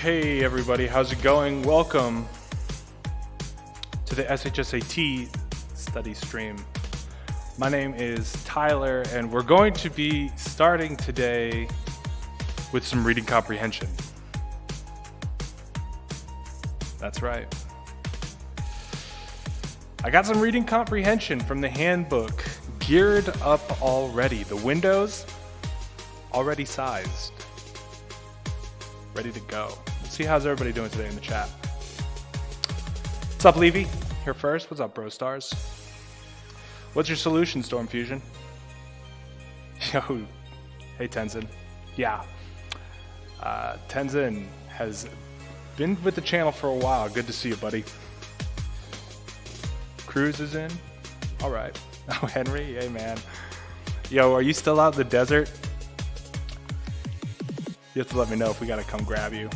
Hey everybody, how's it going? Welcome to the SHSAT study stream. My name is Tyler and we're going to be starting today with some reading comprehension. That's right. I got some reading comprehension from the handbook geared up already. The windows already sized. Ready to go. Let's see how's everybody doing today in the chat. What's up, Levy? Here first. What's up, Bro Stars? What's your solution, Storm Fusion? Yo, hey Tenzin. Yeah, Tenzin has been with the channel for a while. Good to see you, buddy. Cruz is in. All right. Oh, Henry. Hey, man. Yo, are you still out in the desert? You have to let me know if we gotta come grab you.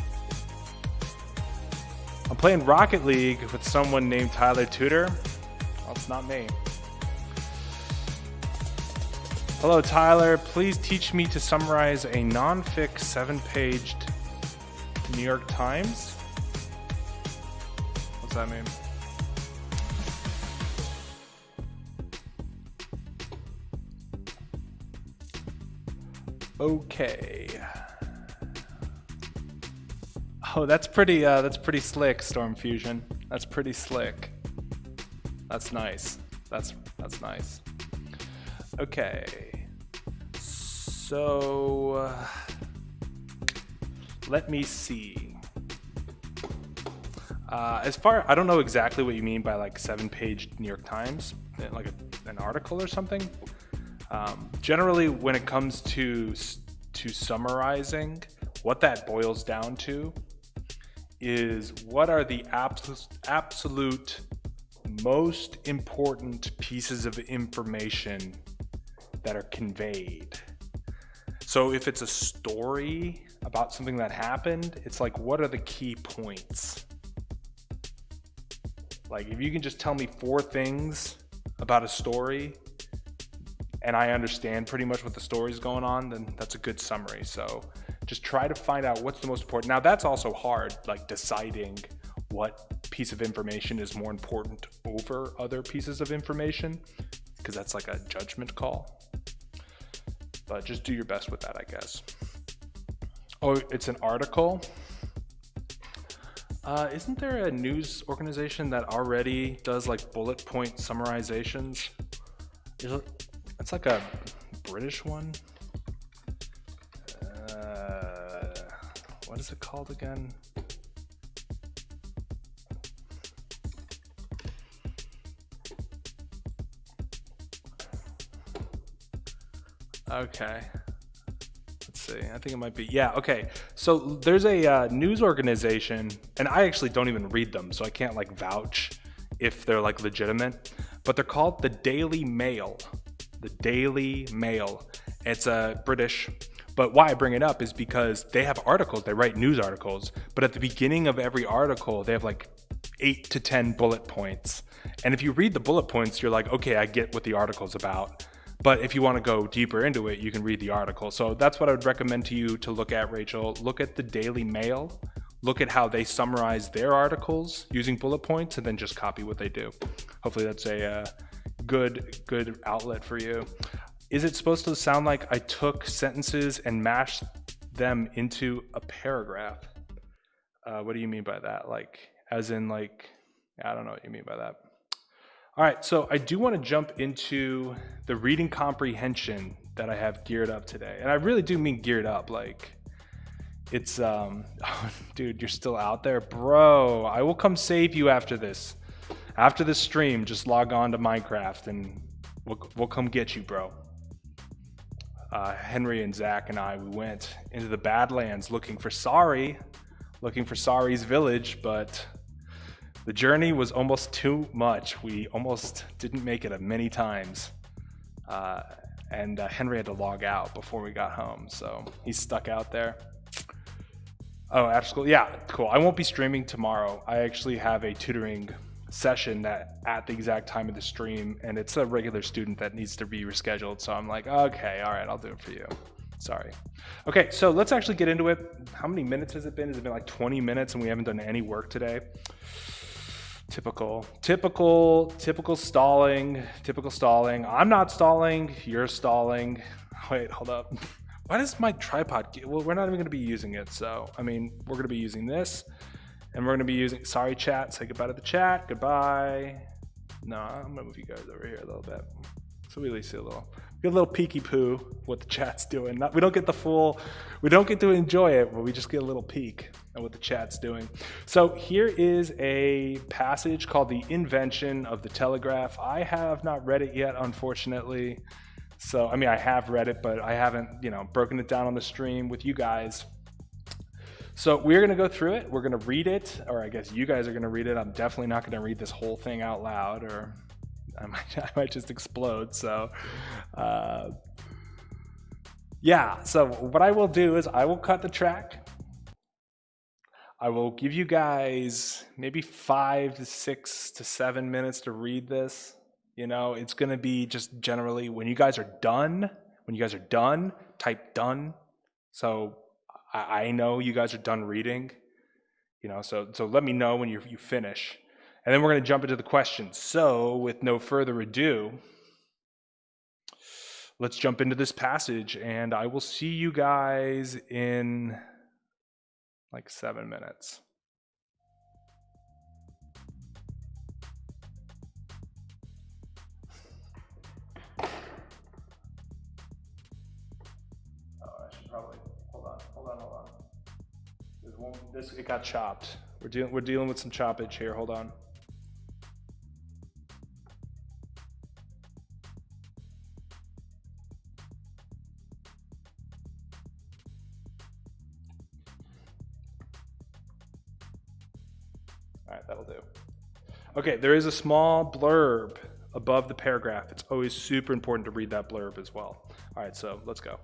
I'm playing Rocket League with someone named Tyler Tudor. Well, it's not me. Hello, Tyler. Please teach me to summarize a non-fic 7-paged New York Times. What's that mean? Okay. Oh, that's pretty slick, Storm Fusion. That's pretty slick. That's nice. That's nice. Okay. So let me see. I don't know exactly what you mean by like 7-page New York Times, like an article or something. Generally, when it comes to summarizing, what that boils down to is what are the absolute most important pieces of information that are conveyed. So if it's a story about something that happened, it's like, what are the key points? Like, if you can just tell me 4 things about a story and I understand pretty much what the story's going on, then that's a good summary. So just try to find out what's the most important. Now that's also hard, like deciding what piece of information is more important over other pieces of information, because that's like a judgment call. But just do your best with that, I guess. Oh, it's an article. Isn't there a news organization that already does like bullet point summarizations? It's like a British one. What is it called again? Okay. Let's see. I think it might be. Yeah, okay. So there's a news organization, and I actually don't even read them, so I can't like vouch if they're like legitimate, but they're called the Daily Mail. The Daily Mail. It's British. But why I bring it up is because they have articles, they write news articles, but at the beginning of every article, they have like 8 to 10 bullet points. And if you read the bullet points, you're like, okay, I get what the article's about. But if you want to go deeper into it, you can read the article. So that's what I would recommend to you to look at, Rachel. Look at the Daily Mail, look at how they summarize their articles using bullet points, and then just copy what they do. Hopefully that's a good outlet for you. Is it supposed to sound like I took sentences and mashed them into a paragraph? What do you mean by that? Like, as in like, I don't know what you mean by that. All right, so I do want to jump into the reading comprehension that I have geared up today. And I really do mean geared up. Like, it's, oh, dude, you're still out there? Bro, I will come save you after this. After this stream, just log on to Minecraft and we'll come get you, bro. Henry and Zach and I, we went into the Badlands looking for Sari's village, but the journey was almost too much. We almost didn't make it many times. And Henry had to log out before we got home, so he's stuck out there. Oh, after school? Yeah, cool. I won't be streaming tomorrow. I actually have a tutoring session that at the exact time of the stream, and it's a regular student that needs to be rescheduled, so I'm like, okay, all right, I'll do it for you. Sorry. Okay, so let's actually get into it. How many minutes has it been? Has it been like 20 minutes and we haven't done any work today? Typical stalling, typical stalling. I'm not stalling, you're stalling. Wait, hold up. Why does my tripod well, we're not even gonna be using it, so I mean we're gonna be using this and we're gonna be using sorry chat, say goodbye to the chat, goodbye. No, I'm gonna move you guys over here a little bit. So we at least see get a little peeky poo what the chat's doing. We don't get the full, we don't get to enjoy it, but we just get a little peek at what the chat's doing. So here is a passage called The Invention of the Telegraph. I have not read it yet, unfortunately. So, I mean, I have read it, but I haven't, broken it down on the stream with you guys. So we're going to go through it. We're going to read it, or I guess you guys are going to read it. I'm definitely not going to read this whole thing out loud, or I might just explode. So, yeah. So what I will do is I will cut the track. I will give you guys maybe 5 to 6 to 7 minutes to read this. It's going to be just generally when you guys are done, type done. So I know you guys are done reading, so let me know when you finish. And then we're going to jump into the questions. So with no further ado, let's jump into this passage and I will see you guys in like 7 minutes. Probably hold on. It got chopped. We're dealing with some choppage here. Hold on. All right, that'll do. Okay, there is a small blurb above the paragraph. It's always super important to read that blurb as well. All right, so let's go.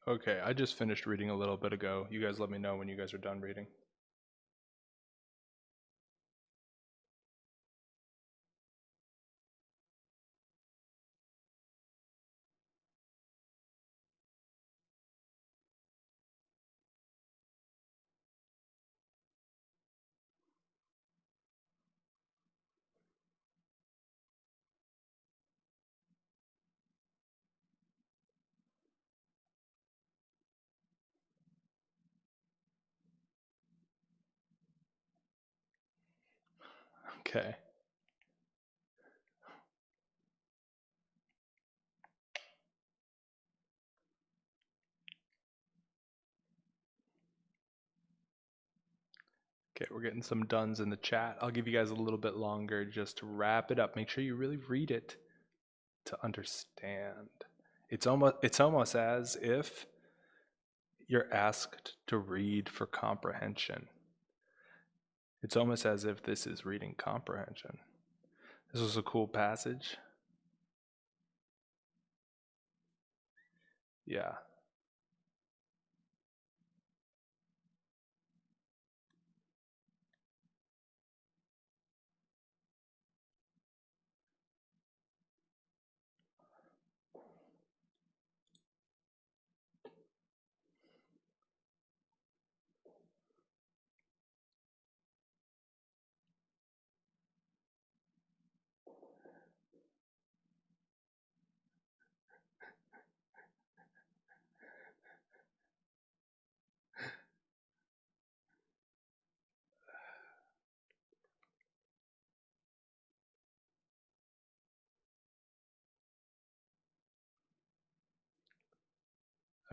Okay, I just finished reading a little bit ago. You guys let me know when you guys are done reading. Okay. Okay, we're getting some duns in the chat. I'll give you guys a little bit longer just to wrap it up. Make sure you really read it to understand. It's almost as if you're asked to read for comprehension. It's almost as if this is reading comprehension. This was a cool passage. Yeah.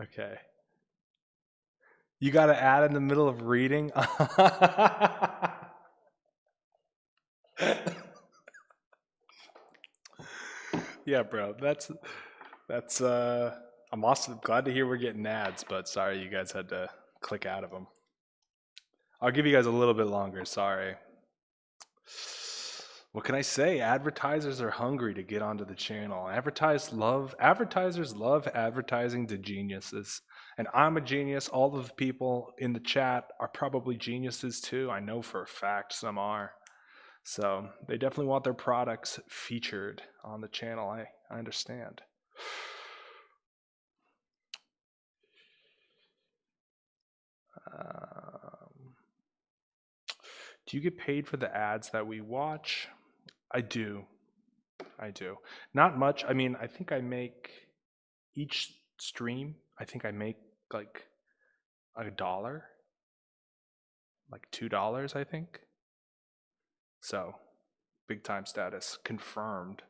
Okay. You got to add in the middle of reading. Yeah, bro. That's I'm also glad to hear we're getting ads, but sorry you guys had to click out of them. I'll give you guys a little bit longer, sorry. What can I say? Advertisers are hungry to get onto the channel. Advertisers love advertising to geniuses. And I'm a genius. All of the people in the chat are probably geniuses too. I know for a fact some are. So they definitely want their products featured on the channel. I understand. Do you get paid for the ads that we watch? I do. I do. Not much. I mean, I think I make each stream, I think I make like $1, like $2, I think. So, big time status confirmed.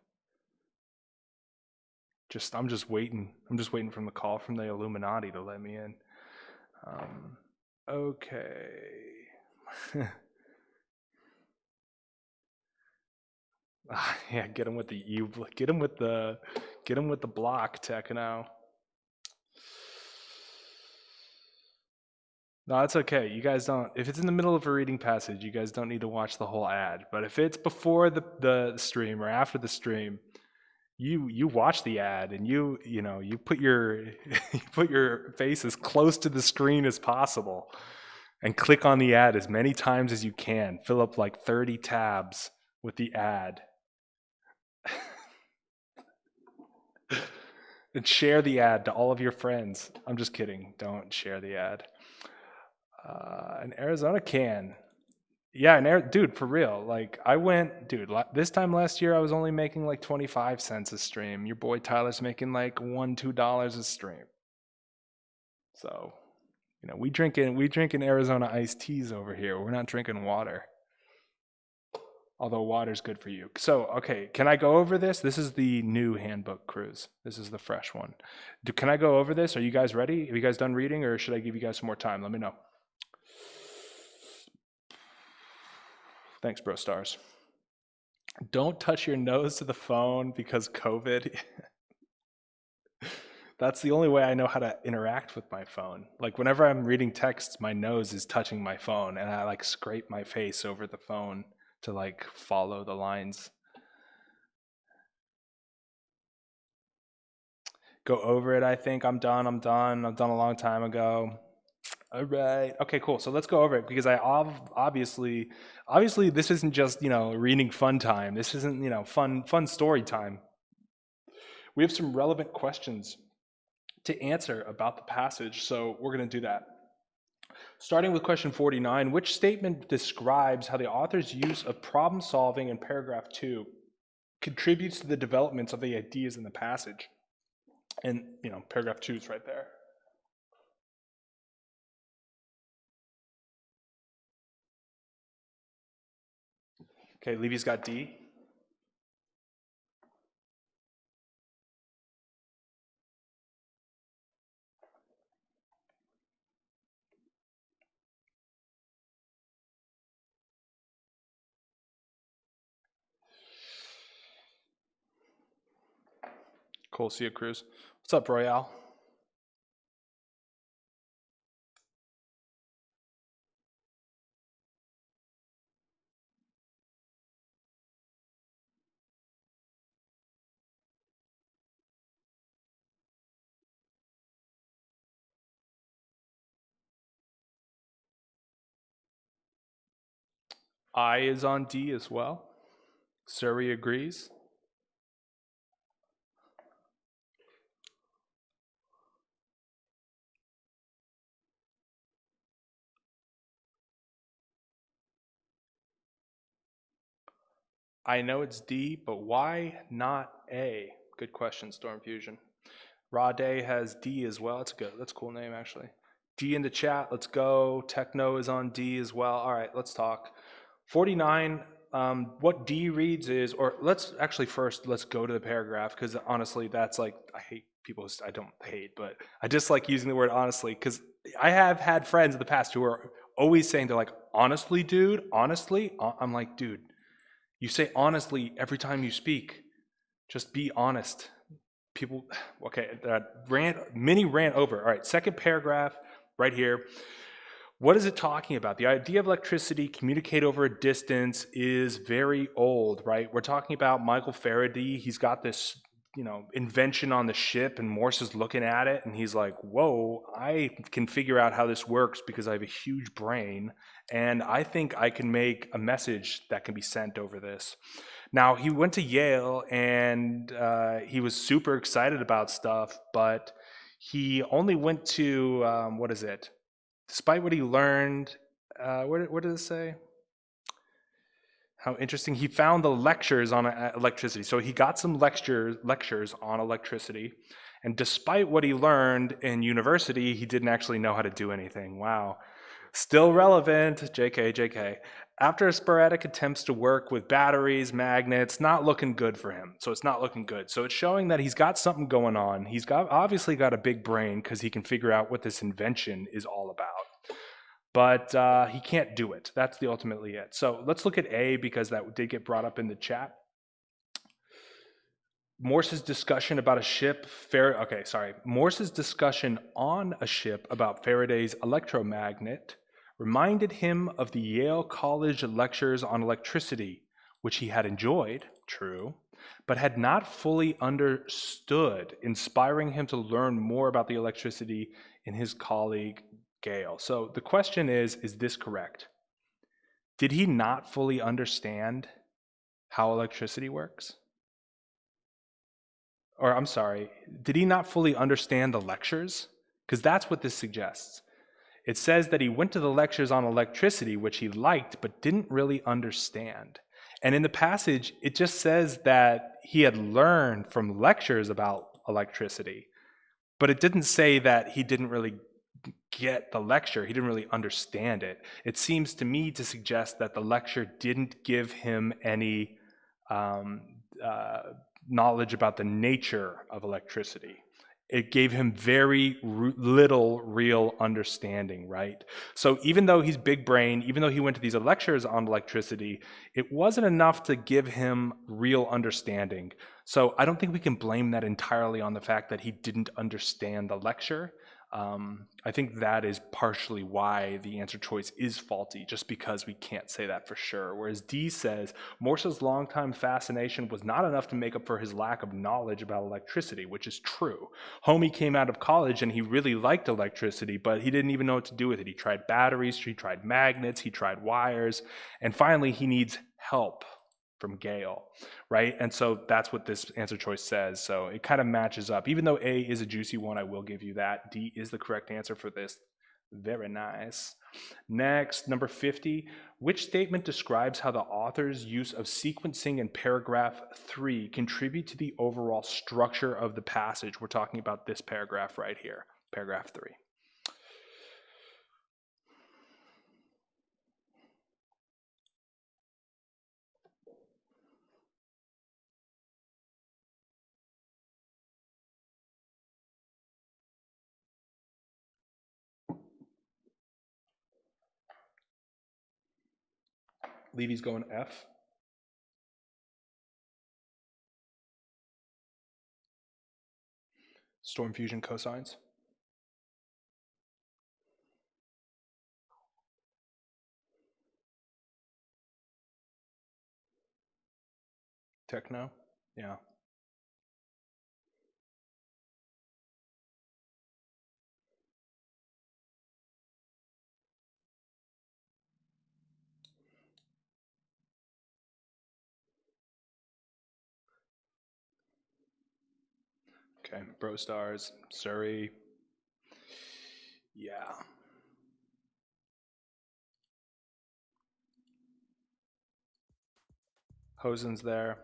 I'm just waiting. I'm just waiting from the call from the Illuminati to let me in. Okay. Yeah, get him with the block, Techno. No, it's okay. You guys don't. If it's in the middle of a reading passage, you guys don't need to watch the whole ad. But if it's before the stream or after the stream, you watch the ad and you put your you put your face as close to the screen as possible, and click on the ad as many times as you can. Fill up like 30 tabs with the ad. And share the ad to all of your friends. I'm just kidding. Don't share the ad. An Arizona can. Yeah, dude, for real. Like, this time last year, I was only making like 25 cents a stream. Your boy Tyler's making like $2 a stream. So, we drinking Arizona iced teas over here. We're not drinking water. Although water's good for you. So, okay, can I go over this? This is the new handbook, Cruz. This is the fresh one. Can I go over this? Are you guys ready? Have you guys done reading, or should I give you guys some more time? Let me know. Thanks, bro stars. Don't touch your nose to the phone because COVID. That's the only way I know how to interact with my phone. Like, whenever I'm reading texts, my nose is touching my phone, and I like scrape my face over the phone to like follow the lines. Go over it, I think. I'm done. I'm done. I've done a long time ago. All right. Okay, cool. So let's go over it because I obviously this isn't just, reading fun time. This isn't, fun story time. We have some relevant questions to answer about the passage, so we're going to do that. Starting with question 49, which statement describes how the author's use of problem solving in paragraph 2 contributes to the developments of the ideas in the passage? And, paragraph 2 is right there. Okay, Levy's got D. Cool, see you, Cruz. What's up, Royale? I is on D as well. Surrey agrees. I know it's D, but why not A? Good question, Storm Fusion. Raw Day has D as well. That's a cool name, actually. D in the chat, let's go. Techno is on D as well. All right, let's talk. 49, what D reads is, or let's go to the paragraph, because honestly, that's like, I don't hate, but I just like using the word honestly, because I have had friends in the past who are always saying, they're like, honestly, dude, honestly? I'm like, dude, you say honestly every time you speak. Just be honest. People, okay, mini rant over. All right, second paragraph right here. What is it talking about? The idea of electricity, communicate over a distance, is very old, right? We're talking about Michael Faraday. He's got this, invention on the ship, and Morse is looking at it, and he's like, whoa, I can figure out how this works because I have a huge brain, and I think I can make a message that can be sent over this. Now, he went to Yale, and he was super excited about stuff, but he only went to, despite what he learned, what did it say? How interesting. He found the lectures on electricity. So he got some lectures on electricity, and despite what he learned in university, he didn't actually know how to do anything. Wow. Still relevant, JK. After sporadic attempts to work with batteries, magnets, not looking good for him. So it's not looking good. So it's showing that he's got something going on. He's obviously got a big brain because he can figure out what this invention is all about. But he can't do it. That's ultimately it. So let's look at A, because that did get brought up in the chat. Morse's discussion about a ship, Morse's discussion on a ship about Faraday's electromagnet reminded him of the Yale College lectures on electricity, which he had enjoyed, true, but had not fully understood, inspiring him to learn more about the electricity in his colleague Gale. So the question is this correct? Did he not fully understand how electricity works? Or I'm sorry, did he not fully understand the lectures? Because that's what this suggests. It says that he went to the lectures on electricity, which he liked, but didn't really understand. And in the passage, it just says that he had learned from lectures about electricity, but it didn't say that he didn't really get the lecture, he didn't really understand it. It seems to me to suggest that the lecture didn't give him any knowledge about the nature of electricity. It gave him very little real understanding, right? So even though he's big brain, even though he went to these lectures on electricity, it wasn't enough to give him real understanding. So I don't think we can blame that entirely on the fact that he didn't understand the lecture. I think that is partially why the answer choice is faulty, just because we can't say that for sure. Whereas D says Morse's longtime fascination was not enough to make up for his lack of knowledge about electricity, which is true. Homie came out of college and he really liked electricity, but he didn't even know what to do with it. He tried batteries, he tried magnets, he tried wires, and finally he needs help from Gale, right? And so that's what this answer choice says. So it kind of matches up. Even though A is a juicy one, I will give you that. D is the correct answer for this. Very nice. Next, number 50. Which statement describes how the author's use of sequencing in paragraph 3 contribute to the overall structure of the passage? We're talking about this paragraph right here, paragraph 3. Levy's going F. Storm fusion cosines. Techno. Yeah. Okay. Bro stars. Surrey. Yeah. Hosen's there.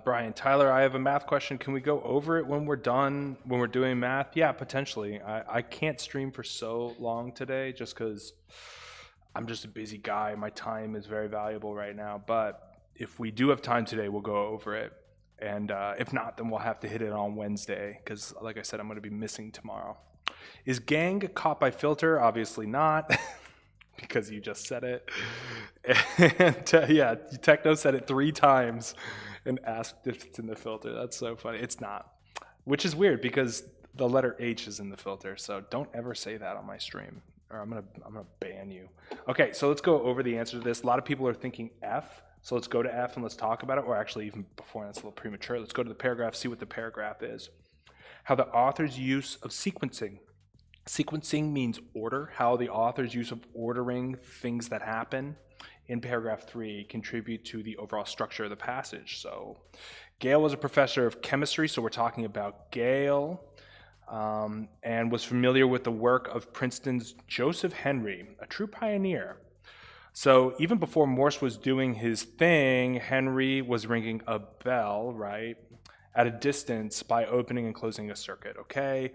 Brian, Tyler, I have a math question. Can we go over it when we're done, when we're doing math? Yeah, potentially. I can't stream for so long today just because I'm just a busy guy. My time is very valuable right now. But if we do have time today, we'll go over it. And if not, then we'll have to hit it on Wednesday because, like I said, I'm going to be missing tomorrow. Is gang caught by filter? Obviously not. Because you just said it. And yeah, Techno said it 3 times and asked if it's in the filter. That's so funny. It's not, which is weird because the letter H is in the filter. So don't ever say that on my stream, or I'm gonna ban you. Okay, so let's go over the answer to this. A lot of people are thinking F, so let's go to F and let's talk about it. Or actually, even before that's a little premature. Let's go to the paragraph, see what the paragraph is. How the author's use of sequencing. Sequencing means order, how the author's use of ordering things that happen in paragraph 3 contribute to the overall structure of the passage. So Gale was a professor of chemistry, so we're talking about Gale, and was familiar with the work of Princeton's Joseph Henry, a true pioneer. So even before Morse was doing his thing, Henry was ringing a bell, right, at a distance by opening and closing a circuit, okay?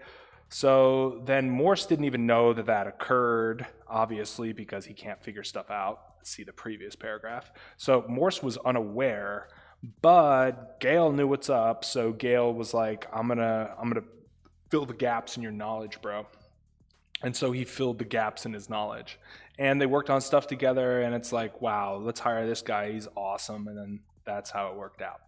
So then Morse didn't even know that that occurred, obviously, because he can't figure stuff out. See the previous paragraph. So Morse was unaware, but Gale knew what's up. So Gale was like, I'm gonna fill the gaps in your knowledge, bro. And so he filled the gaps in his knowledge. And they worked on stuff together, and it's like, wow, let's hire this guy. He's awesome. And then that's how it worked out.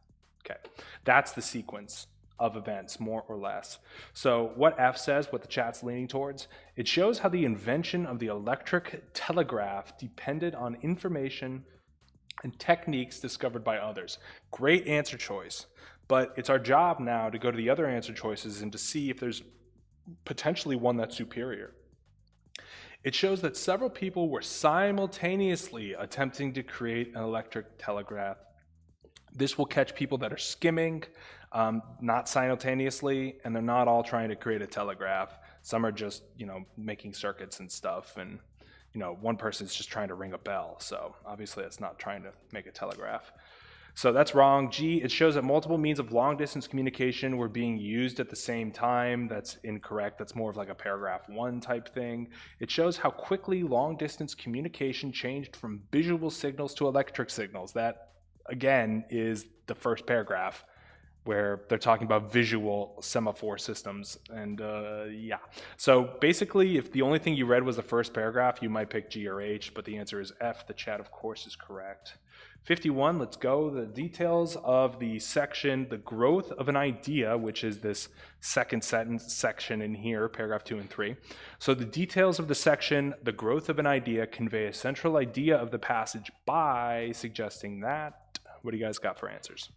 Okay, that's the sequence of events, more or less. So what F says, what the chat's leaning towards, it shows how the invention of the electric telegraph depended on information and techniques discovered by others. Great answer choice, but it's our job now to go to the other answer choices and to see if there's potentially one that's superior. It shows that several people were simultaneously attempting to create an electric telegraph. This will catch people that are skimming, not simultaneously, and they're not all trying to create a telegraph. Some are just, making circuits and stuff, and, one person's just trying to ring a bell. So obviously that's not trying to make a telegraph. So that's wrong. G, it shows that multiple means of long-distance communication were being used at the same time. That's incorrect. That's more of like a paragraph 1 type thing. It shows how quickly long-distance communication changed from visual signals to electric signals. That, again, is the first paragraph where they're talking about visual semaphore systems. And yeah, so basically, if the only thing you read was the first paragraph, you might pick G or H, but the answer is F. The chat, of course, is correct. 51, let's go. The details of the section, the growth of an idea, which is this second sentence section in here, paragraph 2 and 3. So the details of the section, the growth of an idea, convey a central idea of the passage by suggesting that. What do you guys got for answers?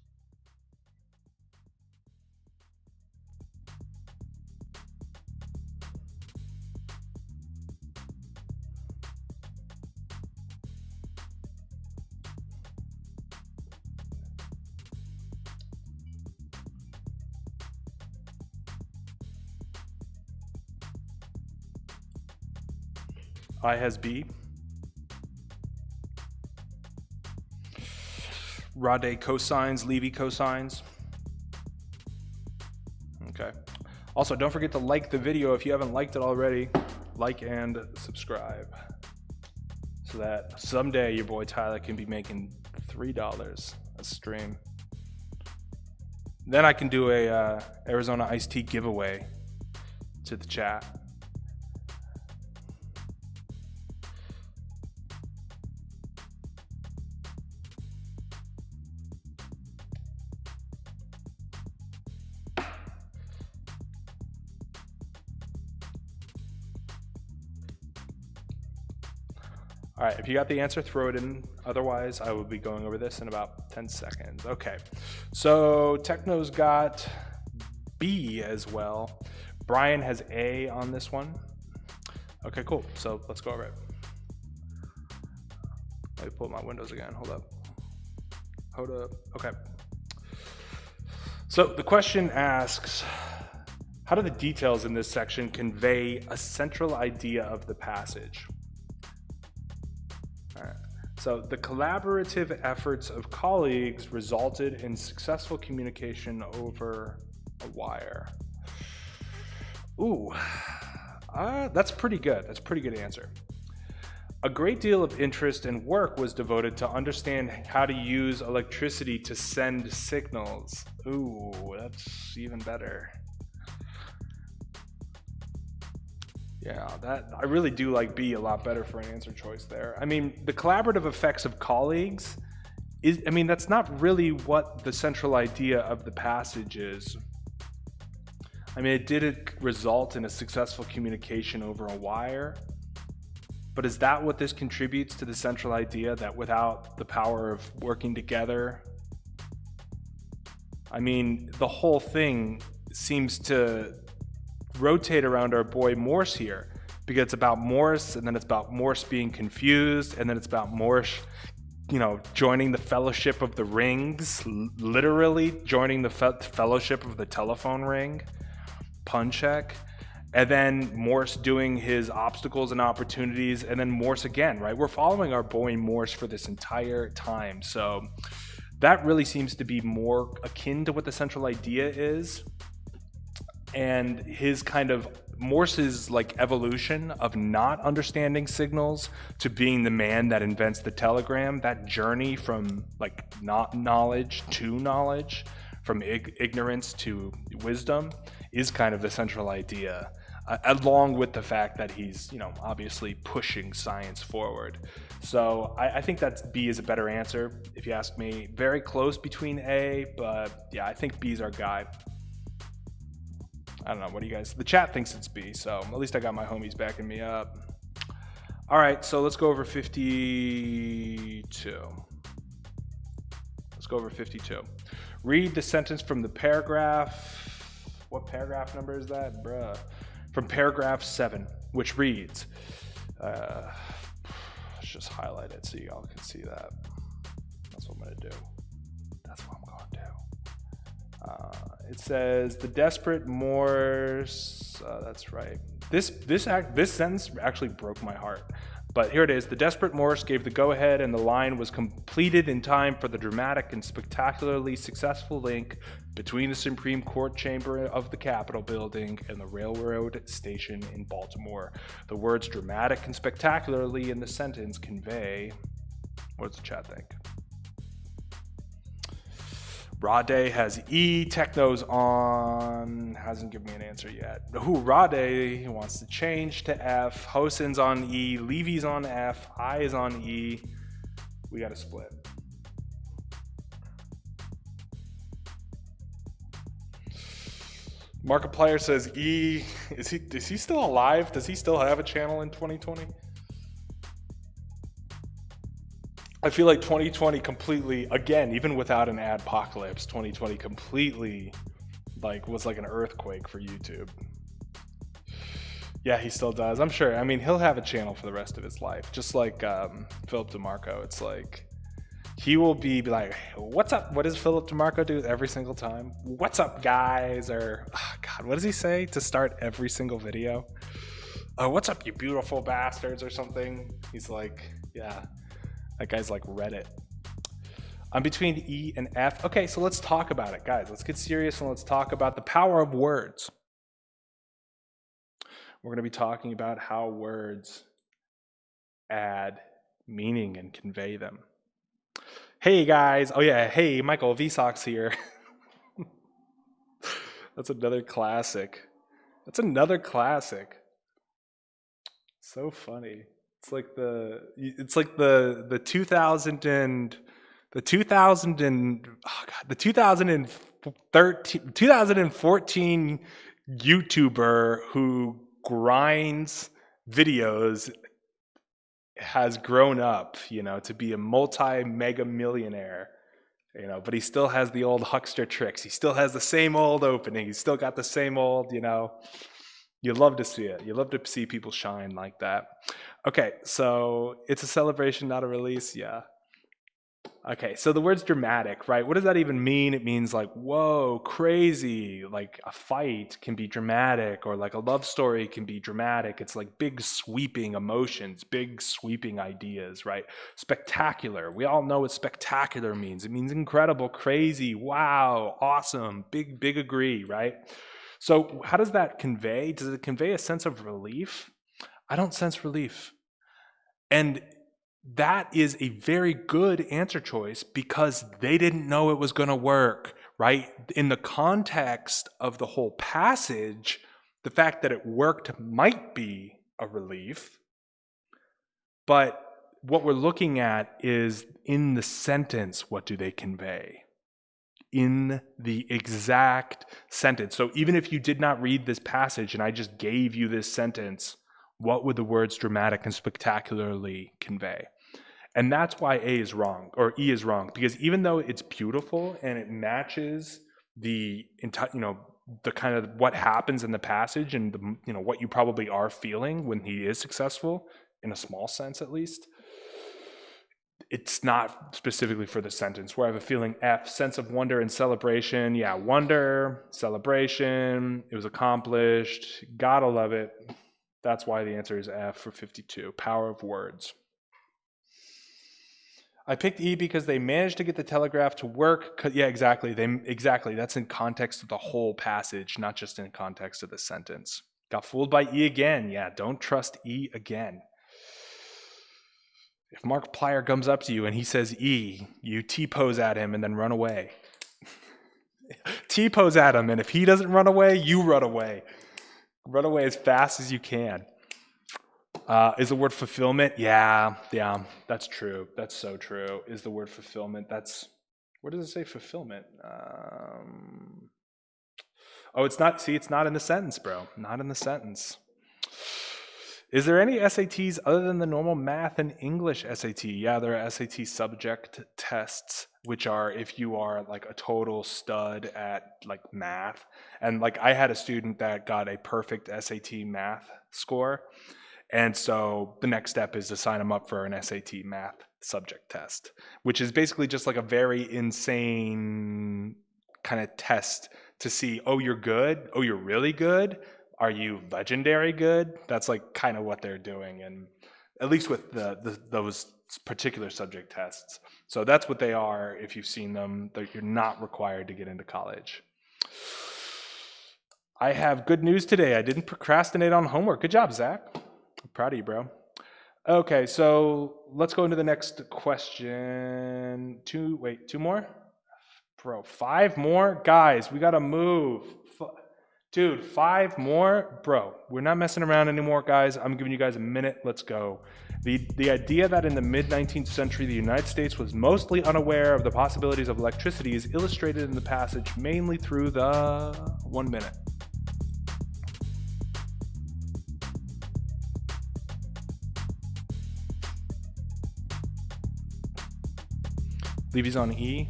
I has B. Rade cosines, Levy cosines. Okay. Also, don't forget to like the video if you haven't liked it already. Like and subscribe. So that someday your boy Tyler can be making $3 a stream. Then I can do a Arizona iced tea giveaway to the chat. All right, if you got the answer, throw it in. Otherwise, I will be going over this in about 10 seconds. Okay, so Techno's got B as well. Brian has A on this one. Okay, cool. So let's go over it. Let me pull up my windows again. Hold up. Okay. So the question asks, how do the details in this section convey a central idea of the passage? So the collaborative efforts of colleagues resulted in successful communication over a wire. Ooh, that's pretty good. That's a pretty good answer. A great deal of interest and work was devoted to understand how to use electricity to send signals. Ooh, that's even better. Yeah, I really do like B a lot better for an answer choice there. I mean, the collaborative effects of colleagues that's not really what the central idea of the passage is. I mean, it did result in a successful communication over a wire, but is that what this contributes to the central idea, that without the power of working together? I mean, the whole thing seems to rotate around our boy Morse here, because it's about Morse, and then it's about Morse being confused, and then it's about Morse, joining the fellowship of the rings, literally joining the fellowship of the telephone ring, pun check, and then Morse doing his obstacles and opportunities, and then Morse again, right? We're following our boy Morse for this entire time, so that really seems to be more akin to what the central idea is. And his kind of Morse's evolution of not understanding signals to being the man that invents the telegram, that journey from not knowledge to knowledge, from ignorance to wisdom, is kind of the central idea, along with the fact that he's obviously pushing science forward. So I think that B is a better answer if you ask me. Very close between A, but yeah, I think B's our guy. I don't know, what do you guys, the chat thinks it's B, so at least I got my homies backing me up. All right, so let's go over 52. Let's go over 52. Read the sentence from the paragraph. What paragraph number is that, bruh? From paragraph 7, which reads, let's just highlight it so y'all can see that. That's what I'm gonna do. That's what I'm gonna do. It says the desperate Morse. That's right. This sentence actually broke my heart, but here it is. The desperate Morse gave the go-ahead, and the line was completed in time for the dramatic and spectacularly successful link between the Supreme Court chamber of the Capitol building and the railroad station in Baltimore. The words "dramatic" and "spectacularly" in the sentence convey. What does the chat think? Rade has E, Techno's on, hasn't given me an answer yet. Rade wants to change to F, Hosen's on E, Levy's on F, I is on E. We got a split. Markiplier says E. Is he still alive? Does he still have a channel in 2020? I feel like 2020 completely, again, even without an adpocalypse, 2020 completely was like an earthquake for YouTube. Yeah, he still does. I'm sure. I mean, he'll have a channel for the rest of his life, just like Philip DeMarco. It's like he will be like, "What's up?" What does Philip DeMarco do every single time? "What's up, guys?" Or God, what does he say to start every single video? "Oh, what's up, you beautiful bastards?" or something. He's like, yeah, that guy's like Reddit. I'm between E and F. Okay, so let's talk about it, guys. Let's get serious and let's talk about the power of words. We're going to be talking about how words add meaning and convey them. Hey guys, oh yeah, hey, Michael Vsauce here. That's another classic. So funny. It's like the 2014 YouTuber who grinds videos has grown up, to be a multi-mega millionaire, but he still has the old huckster tricks. He still has the same old opening. He's still got the same old, you love to see it. You love to see people shine like that. Okay, so it's a celebration, not a release. Yeah. Okay, so the word's dramatic, right? What does that even mean? It means like, whoa, crazy. Like a fight can be dramatic, or like a love story can be dramatic. It's like big sweeping emotions, big sweeping ideas, right? Spectacular. We all know what spectacular means. It means incredible, crazy, wow, awesome, big agree, right? So how does that convey? Does it convey a sense of relief? I don't sense relief. And that is a very good answer choice because they didn't know it was going to work, right? In the context of the whole passage, the fact that it worked might be a relief, but what we're looking at is in the sentence, what do they convey? In the exact sentence. So even if you did not read this passage and I just gave you this sentence, what would the words dramatic and spectacularly convey? And that's why A is wrong, or E is wrong, because even though it's beautiful and it matches the the kind of what happens in the passage and the, what you probably are feeling when he is successful, in a small sense at least, it's not specifically for the sentence. Where I have a feeling F, sense of wonder and celebration. Yeah, wonder, celebration, it was accomplished, gotta love it. That's why the answer is F for 52, power of words. I picked E because they managed to get the telegraph to work. Yeah, exactly. Exactly. That's in context of the whole passage, not just in context of the sentence. Got fooled by E again. Yeah, don't trust E again. If Markiplier comes up to you and he says E, you T-pose at him and then run away. T-pose at him, and if he doesn't run away, you run away. Run away as fast as you can. Is the word fulfillment? Yeah, that's true. That's so true. Is the word fulfillment? Where does it say fulfillment? It's not, see, it's not in the sentence, bro. Not in the sentence. Is there any SATs other than the normal math and English SAT? Yeah, there are SAT subject tests, which are if you are like a total stud at like math. And like I had a student that got a perfect SAT math score. And so the next step is to sign them up for an SAT math subject test, which is basically just like a very insane kind of test to see, oh, you're good? Oh, you're really good? Are you legendary good? That's like kind of what they're doing, and at least with those particular subject tests. So that's what they are. If you've seen them, you're not required to get into college. I have good news today. I didn't procrastinate on homework. Good job, Zach. I'm proud of you, bro. Okay, so let's go into the next question. Two more? Bro, 5 more? Guys, we gotta move. Dude, 5 more? Bro, we're not messing around anymore, guys. I'm giving you guys a minute. Let's go. The idea that in the mid-19th century, the United States was mostly unaware of the possibilities of electricity is illustrated in the passage mainly through the 1 minute. Levy's on E.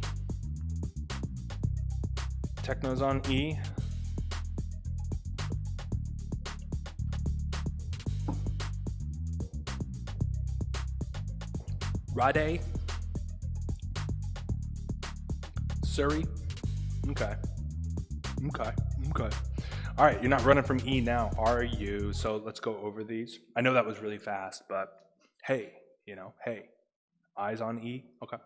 Techno's on E. Rade. Surrey. Okay. All right, you're not running from E now, are you? So let's go over these. I know that was really fast, but hey, hey. Eyes on E? Okay.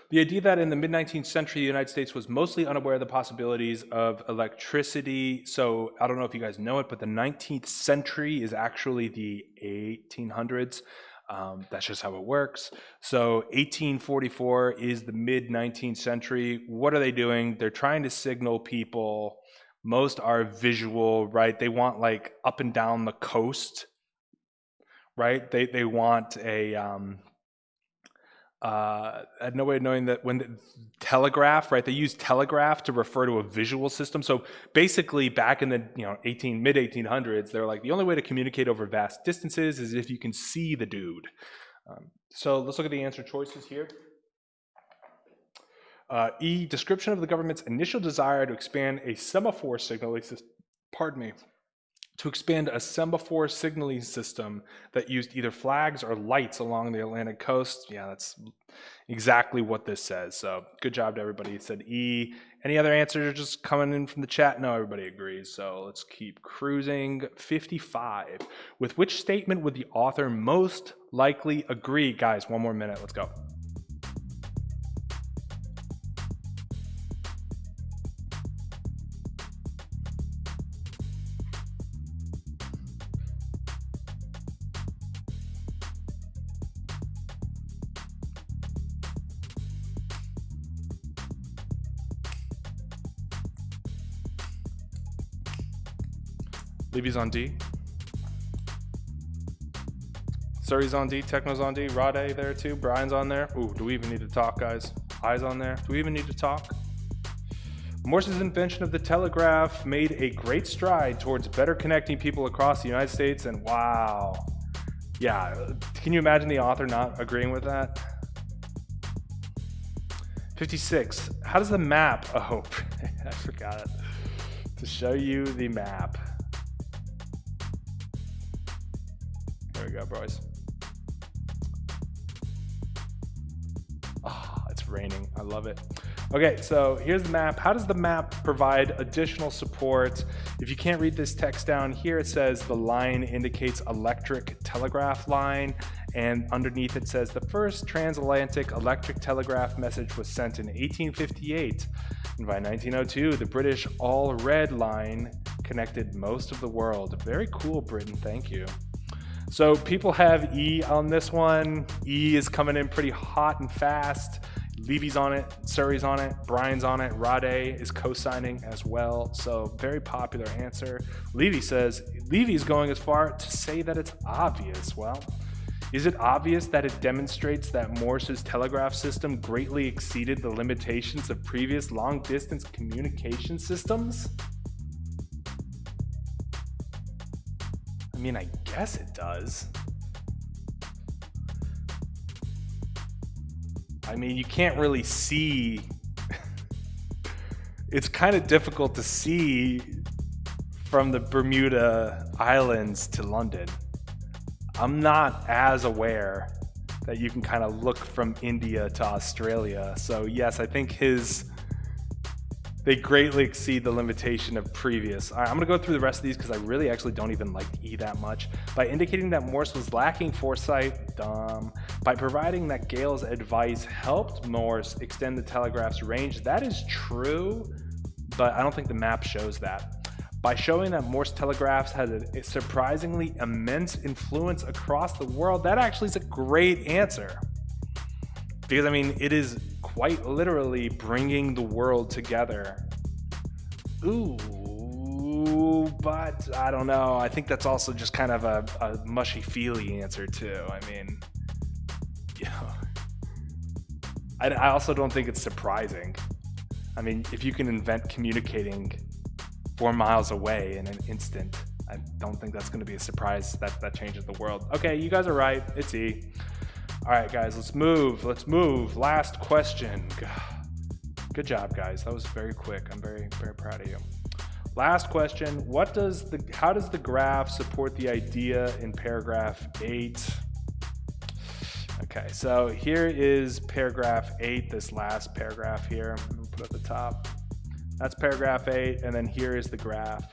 The idea that in the mid-19th century, the United States was mostly unaware of the possibilities of electricity. So I don't know if you guys know it, but the 19th century is actually the 1800s. That's just how it works. So 1844 is the mid-19th century. What are they doing? They're trying to signal people. Most are visual, right? They want like up and down the coast, right? They want a... I had no way of knowing that when the telegraph, right? They use telegraph to refer to a visual system. So basically, back in the mid 1800s, they're like the only way to communicate over vast distances is if you can see the dude. So let's look at the answer choices here. E, description of the government's initial desire to expand a semaphore signaling system. To expand a semaphore signaling system that used either flags or lights along the Atlantic coast. Yeah, that's exactly what this says. So good job to everybody who said E. Any other answers are just coming in from the chat? No, everybody agrees. So let's keep cruising. 55. With which statement would the author most likely agree? Guys, one more minute. Let's go. Levy's on D. Surrey's on D. Techno's on D. Rade there too. Brian's on there. Ooh, do we even need to talk, guys? Eyes on there. Do we even need to talk? Morse's invention of the telegraph made a great stride towards better connecting people across the United States. And wow. Yeah, can you imagine the author not agreeing with that? 56. How does the map, oh, I forgot it. To show you the map. There we go, boys. Oh, it's raining. I love it. Okay, so here's the map. How does the map provide additional support? If you can't read this text down here, it says the line indicates electric telegraph line, and underneath it says the first transatlantic electric telegraph message was sent in 1858. And by 1902, the British all-red line connected most of the world. Very cool, Britain. Thank you. So people have E on this one. E is coming in pretty hot and fast. Levy's on it, Surrey's on it, Brian's on it, Rade is co-signing as well. So very popular answer. Levy says, Levy's going as far to say that it's obvious. Well, is it obvious that it demonstrates that Morse's telegraph system greatly exceeded the limitations of previous long-distance communication systems? I mean, I guess it does. I mean, you can't really see. It's kind of difficult to see from the Bermuda Islands to London. I'm not as aware that you can kind of look from India to Australia. So yes, I think they greatly exceed the limitation of previous. All right, I'm gonna go through the rest of these because I really actually don't even like E that much. By indicating that Morse was lacking foresight, dumb. By providing that Gale's advice helped Morse extend the telegraph's range, that is true, but I don't think the map shows that. By showing that Morse telegraphs had a surprisingly immense influence across the world, that actually is a great answer. Because I mean, it is quite literally bringing the world together. Ooh, but I don't know. I think that's also just kind of a mushy-feely answer too. I mean, I also don't think it's surprising. I mean, if you can invent communicating 4 miles away in an instant, I don't think that's going to be a surprise that changes the world. Okay, you guys are right. It's E. All right, guys, let's move. Let's move. Last question. Good job, guys. That was very quick. I'm very, very proud of you. Last question. How does the graph support the idea in paragraph 8? Okay, so here is paragraph 8, this last paragraph here. I'm gonna put at the top. That's paragraph 8, and then here is the graph.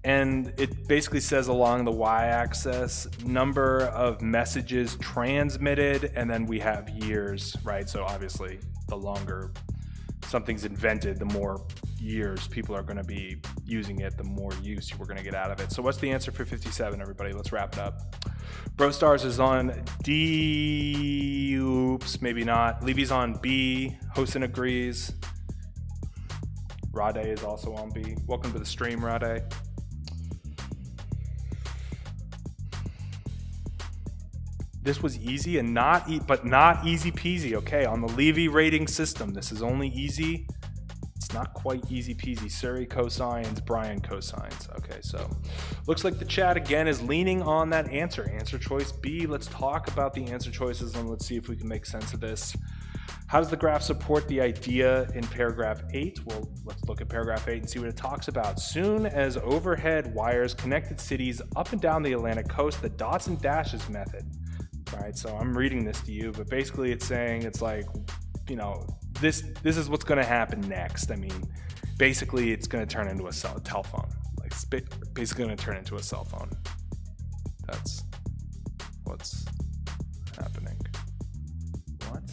And it basically says along the y-axis, number of messages transmitted, and then we have years, right? So obviously, the longer something's invented, the more years people are gonna be using it, the more use we're gonna get out of it. So what's the answer for 57, everybody? Let's wrap it up. Bro Stars is on D, oops, maybe not. Levy's on B, Hosen agrees. Rade is also on B. Welcome to the stream, Rade. This was easy and but not easy peasy, okay? On the Levy rating system, this is only easy. It's not quite easy peasy. Surrey cosines, Brian cosines. Okay, so looks like the chat again is leaning on that answer. Answer choice B. Let's talk about the answer choices and let's see if we can make sense of this. How does the graph support the idea in paragraph 8? Well, let's look at paragraph 8 and see what it talks about. Soon as overhead wires connected cities up and down the Atlantic coast, the dots and dashes method. Right, so I'm reading this to you, but basically it's saying, it's like, you know, this is what's going to happen next. I mean, basically it's going to turn into a telephone. Like, it's basically going to turn into a cell phone. That's what's happening. What?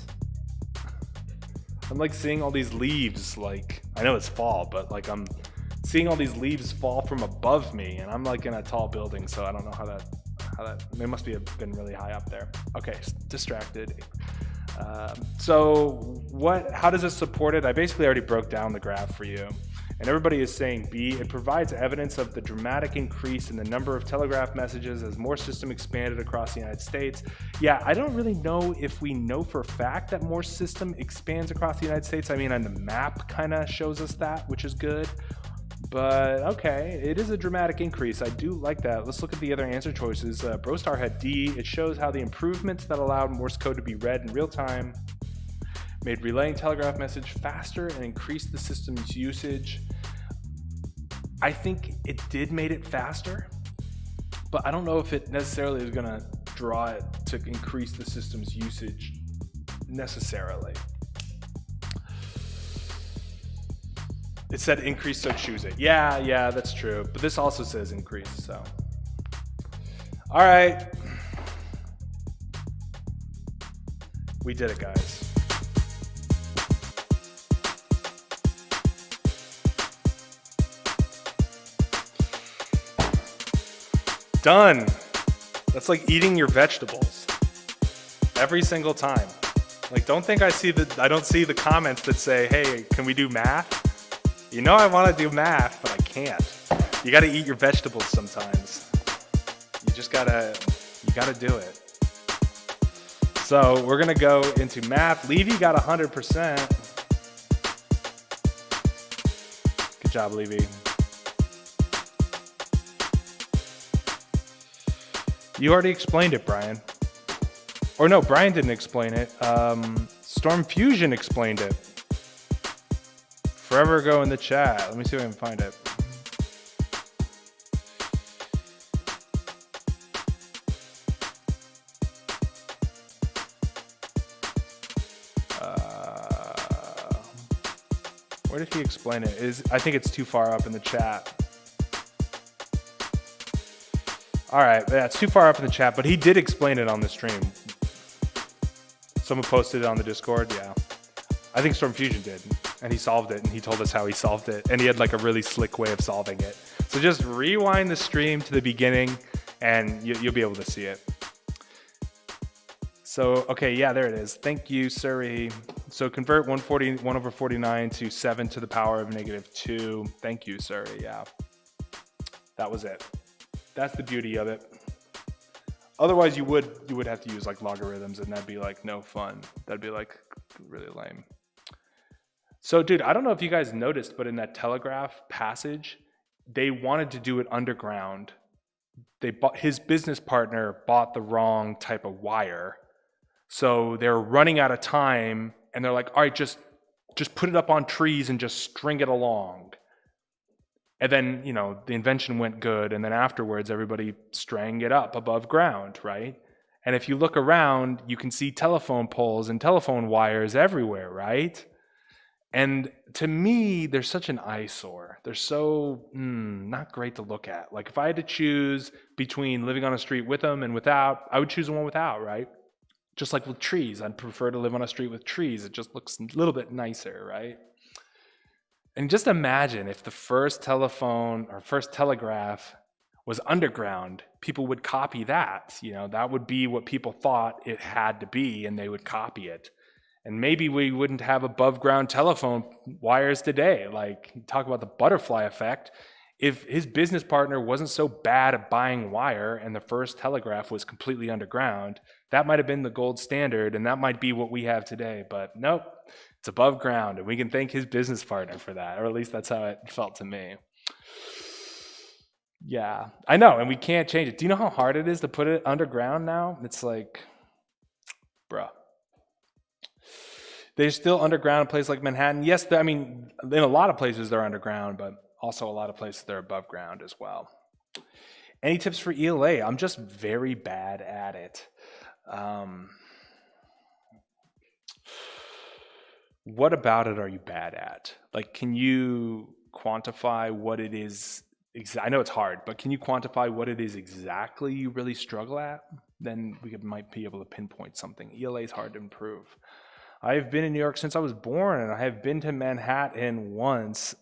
I'm like seeing all these leaves, like, I know it's fall, but like I'm seeing all these leaves fall from above me, and I'm like in a tall building, so I don't know how that it must have been really high up there. Okay, distracted. So how does it support it? I basically already broke down the graph for you. And everybody is saying B. It provides evidence of the dramatic increase in the number of telegraph messages as more system expanded across the United States. Yeah, I don't really know if we know for a fact that more system expands across the United States. I mean, on the map kind of shows us that, which is good. But okay, it is a dramatic increase. I do like that. Let's look at the other answer choices. Brostar had D. It shows how the improvements that allowed Morse code to be read in real time made relaying telegraph message faster and increased the system's usage. I think it did made it faster, but I don't know if it necessarily is going to draw it to increase the system's usage necessarily. It said increase, so choose it. Yeah, that's true. But this also says increase, so. All right. We did it, guys. Done. That's like eating your vegetables every single time. Like, don't think I don't see the comments that say, hey, can we do math? You know I want to do math, but I can't. You got to eat your vegetables sometimes. You gotta do it. So we're gonna go into math. Levy got 100%. Good job, Levy. You already explained it, Brian. Or no, Brian didn't explain it. Storm Fusion explained it. Forever ago in the chat. Let me see if I can find it. Where did he explain it? I think it's too far up in the chat. All right, yeah, it's too far up in the chat, but he did explain it on the stream. Someone posted it on the Discord, yeah. I think Storm Fusion did, and he solved it, and he told us how he solved it, and he had like a really slick way of solving it. So just rewind the stream to the beginning, and you'll be able to see it. So, okay, yeah, there it is. Thank you, Surrey. So convert 1/49 to 7 to the power of -2. Thank you, Surrey, yeah. That was it. That's the beauty of it. Otherwise, you would have to use like logarithms, and that'd be like no fun. That'd be like really lame. So, dude, I don't know if you guys noticed, but in that telegraph passage, they wanted to do it underground his business partner bought the wrong type of wire. So they're running out of time, and they're like, all right, just put it up on trees and just string it along. And then, the invention went good, and then afterwards, everybody strang it up above ground, right? And if you look around, you can see telephone poles and telephone wires everywhere, right? And to me, they're such an eyesore. They're so not great to look at. Like if I had to choose between living on a street with them and without, I would choose the one without, right? Just like with trees, I'd prefer to live on a street with trees. It just looks a little bit nicer, right? And just imagine if the first telephone or first telegraph was underground, people would copy that. That would be what people thought it had to be, and they would copy it. And maybe we wouldn't have above ground telephone wires today. Like, talk about the butterfly effect. If his business partner wasn't so bad at buying wire and the first telegraph was completely underground, that might have been the gold standard, and that might be what we have today. But nope, it's above ground, and we can thank his business partner for that, or at least that's how it felt to me. Yeah, I know, and we can't change it. Do you know how hard it is to put it underground now? It's like, bruh. They're still underground in places like Manhattan. Yes, in a lot of places they're underground, but also a lot of places they're above ground as well. Any tips for ELA? I'm just very bad at it. What about it are you bad at? Like, can you quantify what it is? I know it's hard, but can you quantify what it is exactly you really struggle at? Then we might be able to pinpoint something. ELA is hard to improve. I've been in New York since I was born, and I have been to Manhattan once.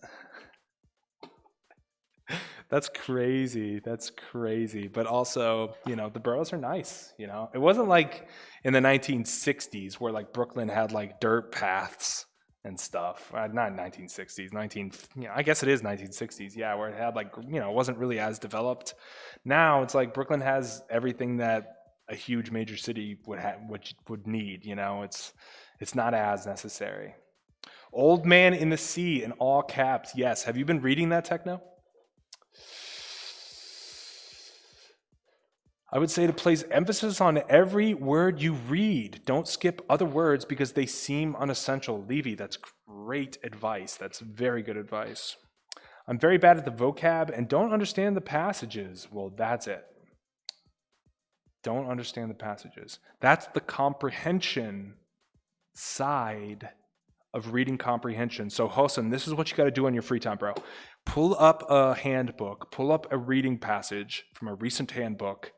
That's crazy. But also, the boroughs are nice, It wasn't like in the 1960s where like Brooklyn had like dirt paths and stuff. Not 1960s, I guess it is 1960s, yeah, where it had like, it wasn't really as developed. Now it's like Brooklyn has everything that a huge major city would need, It's not as necessary. Old Man in the Sea in all caps. Yes. Have you been reading that, Techno? I would say to place emphasis on every word you read. Don't skip other words because they seem unessential. Levy, that's great advice. That's very good advice. I'm very bad at the vocab and don't understand the passages. Well, that's it. Don't understand the passages. That's the comprehension side of reading comprehension. So Hosen, this is what you got to do on your free time, bro. Pull up a handbook, pull up a reading passage from a recent handbook,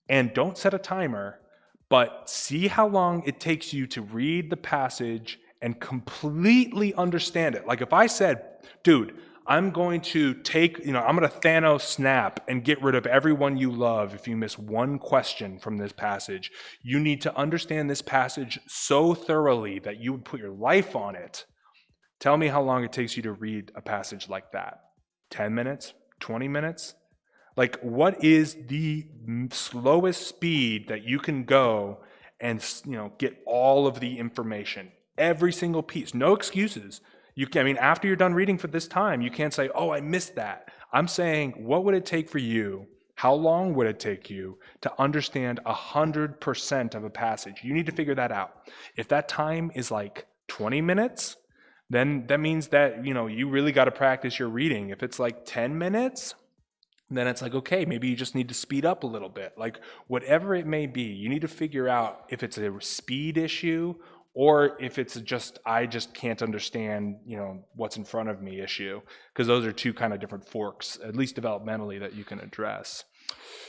and don't set a timer, but see how long it takes you to read the passage and completely understand it. Like if I said, dude, I'm going to take, I'm going to Thanos snap and get rid of everyone you love if you miss one question from this passage. You need to understand this passage so thoroughly that you would put your life on it. Tell me how long it takes you to read a passage like that. 10 minutes? 20 minutes? Like, what is the slowest speed that you can go and, get all of the information? Every single piece. No excuses. After you're done reading for this time, you can't say, oh, I missed that. I'm saying, what would it take for you? How long would it take you to understand 100% of a passage? You need to figure that out. If that time is like 20 minutes, then that means that, you really got to practice your reading. If it's like 10 minutes, then it's like, okay, maybe you just need to speed up a little bit. Like, whatever it may be, you need to figure out if it's a speed issue or if it's I just can't understand, what's in front of me issue, because those are two kind of different forks, at least developmentally, that you can address.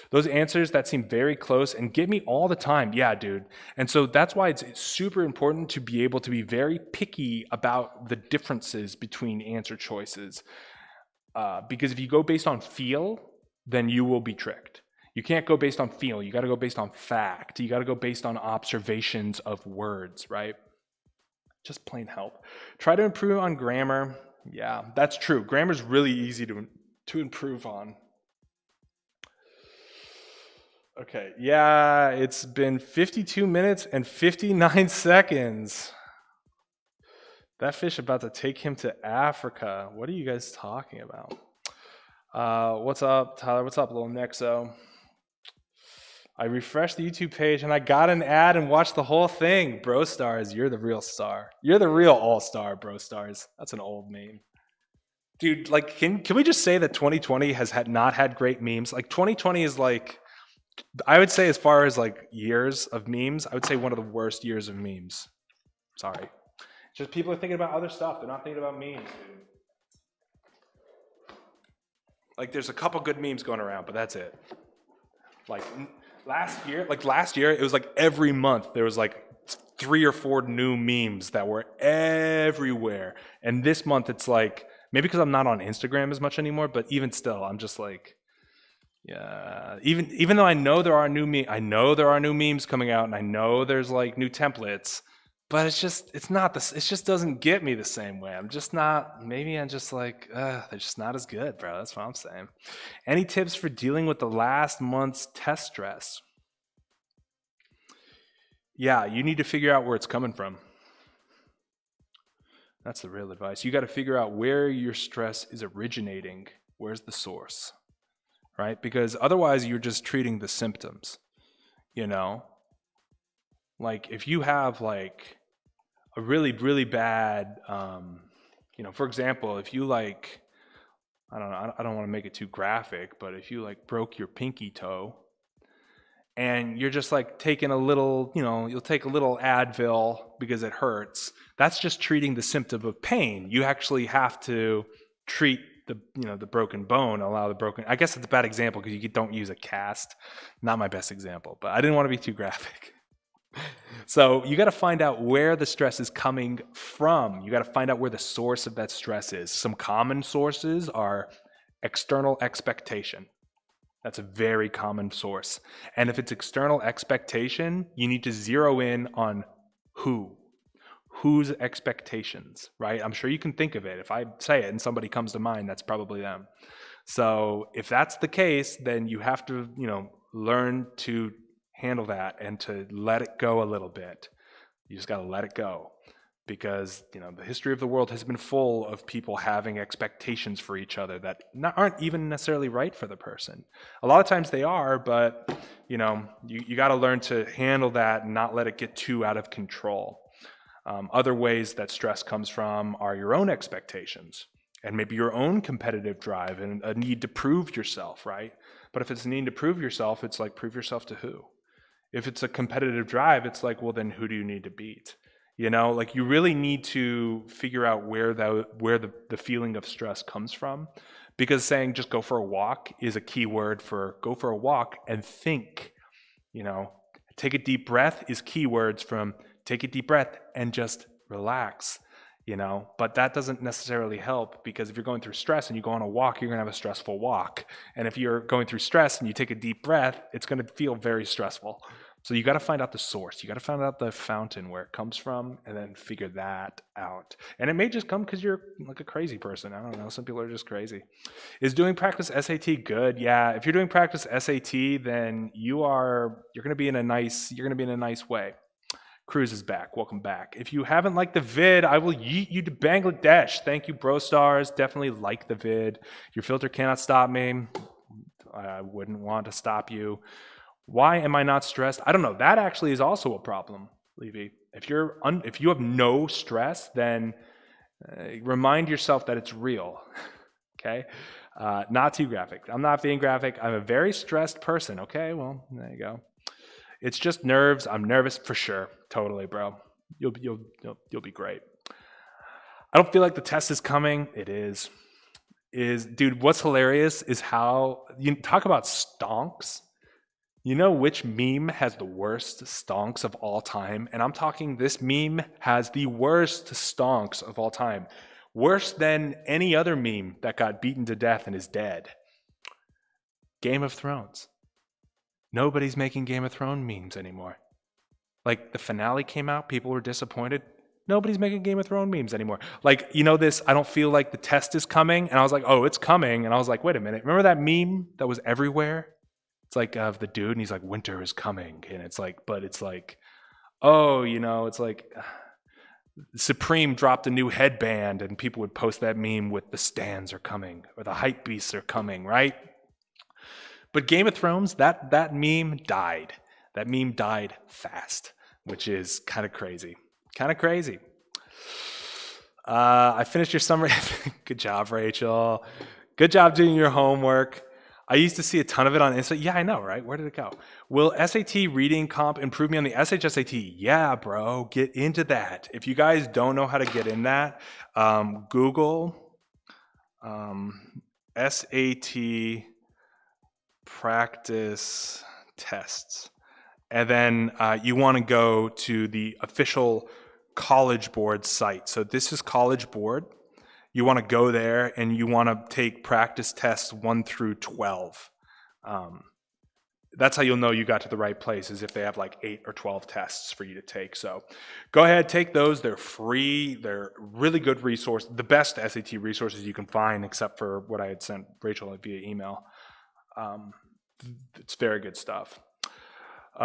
Those answers that seem very close and get me all the time. Yeah, dude. And so that's why it's super important to be able to be very picky about the differences between answer choices. Because if you go based on feel, then you will be tricked. You can't go based on feel. You got to go based on fact. You got to go based on observations of words, right? Just plain help. Try to improve on grammar. Yeah, that's true. Grammar's really easy to improve on. Okay, yeah, it's been 52 minutes and 59 seconds. That fish about to take him to Africa. What are you guys talking about? What's up, Tyler? What's up, little Nexo? I refreshed the YouTube page and I got an ad and watched the whole thing. Bro Stars, you're the real star. You're the real all-star, Bro Stars. That's an old meme. Dude, like, can we just say that 2020 has not had great memes? Like, 2020 is like, I would say, as far as like years of memes, I would say one of the worst years of memes. Sorry. Just people are thinking about other stuff. They're not thinking about memes, dude. Like, there's a couple good memes going around, but that's it. Like last year, it was like every month there was like 3 or 4 new memes that were everywhere. And this month it's like, maybe because I'm not on Instagram as much anymore, but even still, I'm just like, yeah. Even though I know there are new memes coming out, and I know there's like new templates, but it's not this. It just doesn't get me the same way. I'm just not. Maybe I'm just like, they're just not as good, bro. That's what I'm saying. Any tips for dealing with the last month's test stress? Yeah, you need to figure out where it's coming from. That's the real advice. You got to figure out where your stress is originating. Where's the source, right? Because otherwise, you're just treating the symptoms. You know, like if you have like a really, really bad, for example, if you like, I don't know, I don't want to make it too graphic, but if you like broke your pinky toe and you're just like taking a little, you'll take a little Advil because it hurts. That's just treating the symptom of pain. You actually have to treat the broken bone, I guess it's a bad example because you don't use a cast. Not my best example, but I didn't want to be too graphic. So you got to find out where the stress is coming from. You got to find out where the source of that stress is. Some common sources are external expectation. That's a very common source. And if it's external expectation, you need to zero in on whose expectations, right? I'm sure you can think of it. If I say it and somebody comes to mind, that's probably them. So if that's the case, then you have to, learn to handle that and to let it go a little bit. You just got to let it go, because the history of the world has been full of people having expectations for each other that aren't even necessarily right for the person. A lot of times they are, but you got to learn to handle that and not let it get too out of control. Other ways that stress comes from are your own expectations and maybe your own competitive drive and a need to prove yourself, right? But if it's a need to prove yourself, it's like, prove yourself to who? If it's a competitive drive, it's like, well, then who do you need to beat? Like you really need to figure out where the feeling of stress comes from, because saying just go for a walk is a key word for go for a walk and think. Take a deep breath is keywords from take a deep breath and just relax. But that doesn't necessarily help, because if you're going through stress and you go on a walk, you're going to have a stressful walk. And if you're going through stress and you take a deep breath, it's going to feel very stressful. So you got to find out the source. You got to find out the fountain where it comes from, and then figure that out. And it may just come because you're like a crazy person. I don't know. Some people are just crazy. Is doing practice SAT good? Yeah. If you're doing practice SAT, then you're going to be in a nice way. Cruz is back. Welcome back. If you haven't liked the vid, I will yeet you to Bangladesh. Thank you, Bro Stars. Definitely like the vid. Your filter cannot stop me. I wouldn't want to stop you. Why am I not stressed? I don't know. That actually is also a problem, Levy. If you have no stress, then remind yourself that it's real. Okay? Not too graphic. I'm not being graphic. I'm a very stressed person. Okay? Well, there you go. It's just nerves. I'm nervous for sure. Totally, bro. You'll be great. I don't feel like the test is coming. It is. Dude, what's hilarious is how you talk about stonks. You know which meme has the worst stonks of all time? And I'm talking, this meme has the worst stonks of all time. Worse than any other meme that got beaten to death and is dead. Game of Thrones. Nobody's making Game of Thrones memes anymore. Like, the finale came out, people were disappointed. Nobody's making Game of Thrones memes anymore. Like, this, I don't feel like the test is coming. And I was like, oh, it's coming. And I was like, wait a minute. Remember that meme that was everywhere? It's like of the dude, and he's like, winter is coming. And it's like, but it's like, oh, it's like, Supreme dropped a new headband and people would post that meme with the stands are coming or the hype beasts are coming, right? But Game of Thrones, that meme died. That meme died fast, which is kind of crazy. Kind of crazy. I finished your summary. Good job, Rachel. Good job doing your homework. I used to see a ton of it on Insta. Yeah, I know, right? Where did it go? Will SAT reading comp improve me on the SHSAT? Yeah, bro. Get into that. If you guys don't know how to get in that, Google SAT practice tests. And then you want to go to the official College Board site. So this is College Board. You want to go there and you want to take practice tests 1 through 12. That's how you'll know you got to the right place, is if they have like 8 or 12 tests for you to take. So go ahead, take those. They're free. They're really good resource. The best SAT resources you can find, except for what I had sent Rachel via email. It's very good stuff.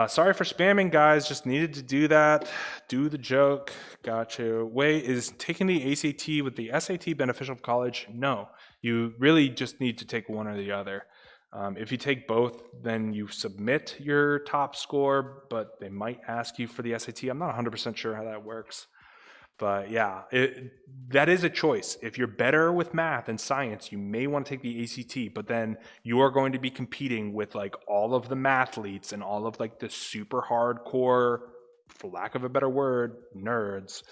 Sorry for spamming, guys. Just needed to do that. Do the joke. Gotcha. Wait, is taking the ACT with the SAT beneficial for college? No. You really just need to take one or the other. If you take both, then you submit your top score, but they might ask you for the SAT. I'm not 100% sure how that works. But yeah, that is a choice. If you're better with math and science, you may want to take the ACT, but then you are going to be competing with like all of the mathletes and all of like the super hardcore, for lack of a better word, nerds,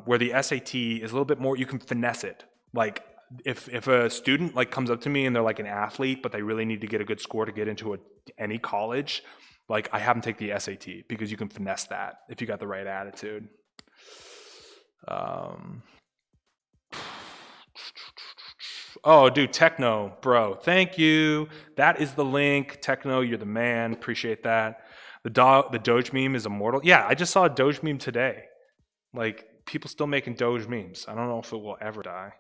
where the SAT is a little bit more, you can finesse it. Like if a student like comes up to me and they're like an athlete, but they really need to get a good score to get into any college, like I have them take the SAT because you can finesse that if you got the right attitude. Oh, dude, Techno, bro, thank you. That is the link. Techno, you're the man. Appreciate that. The Doge meme is immortal. Yeah, I just saw a Doge meme today. Like, people still making Doge memes. I don't know if it will ever die.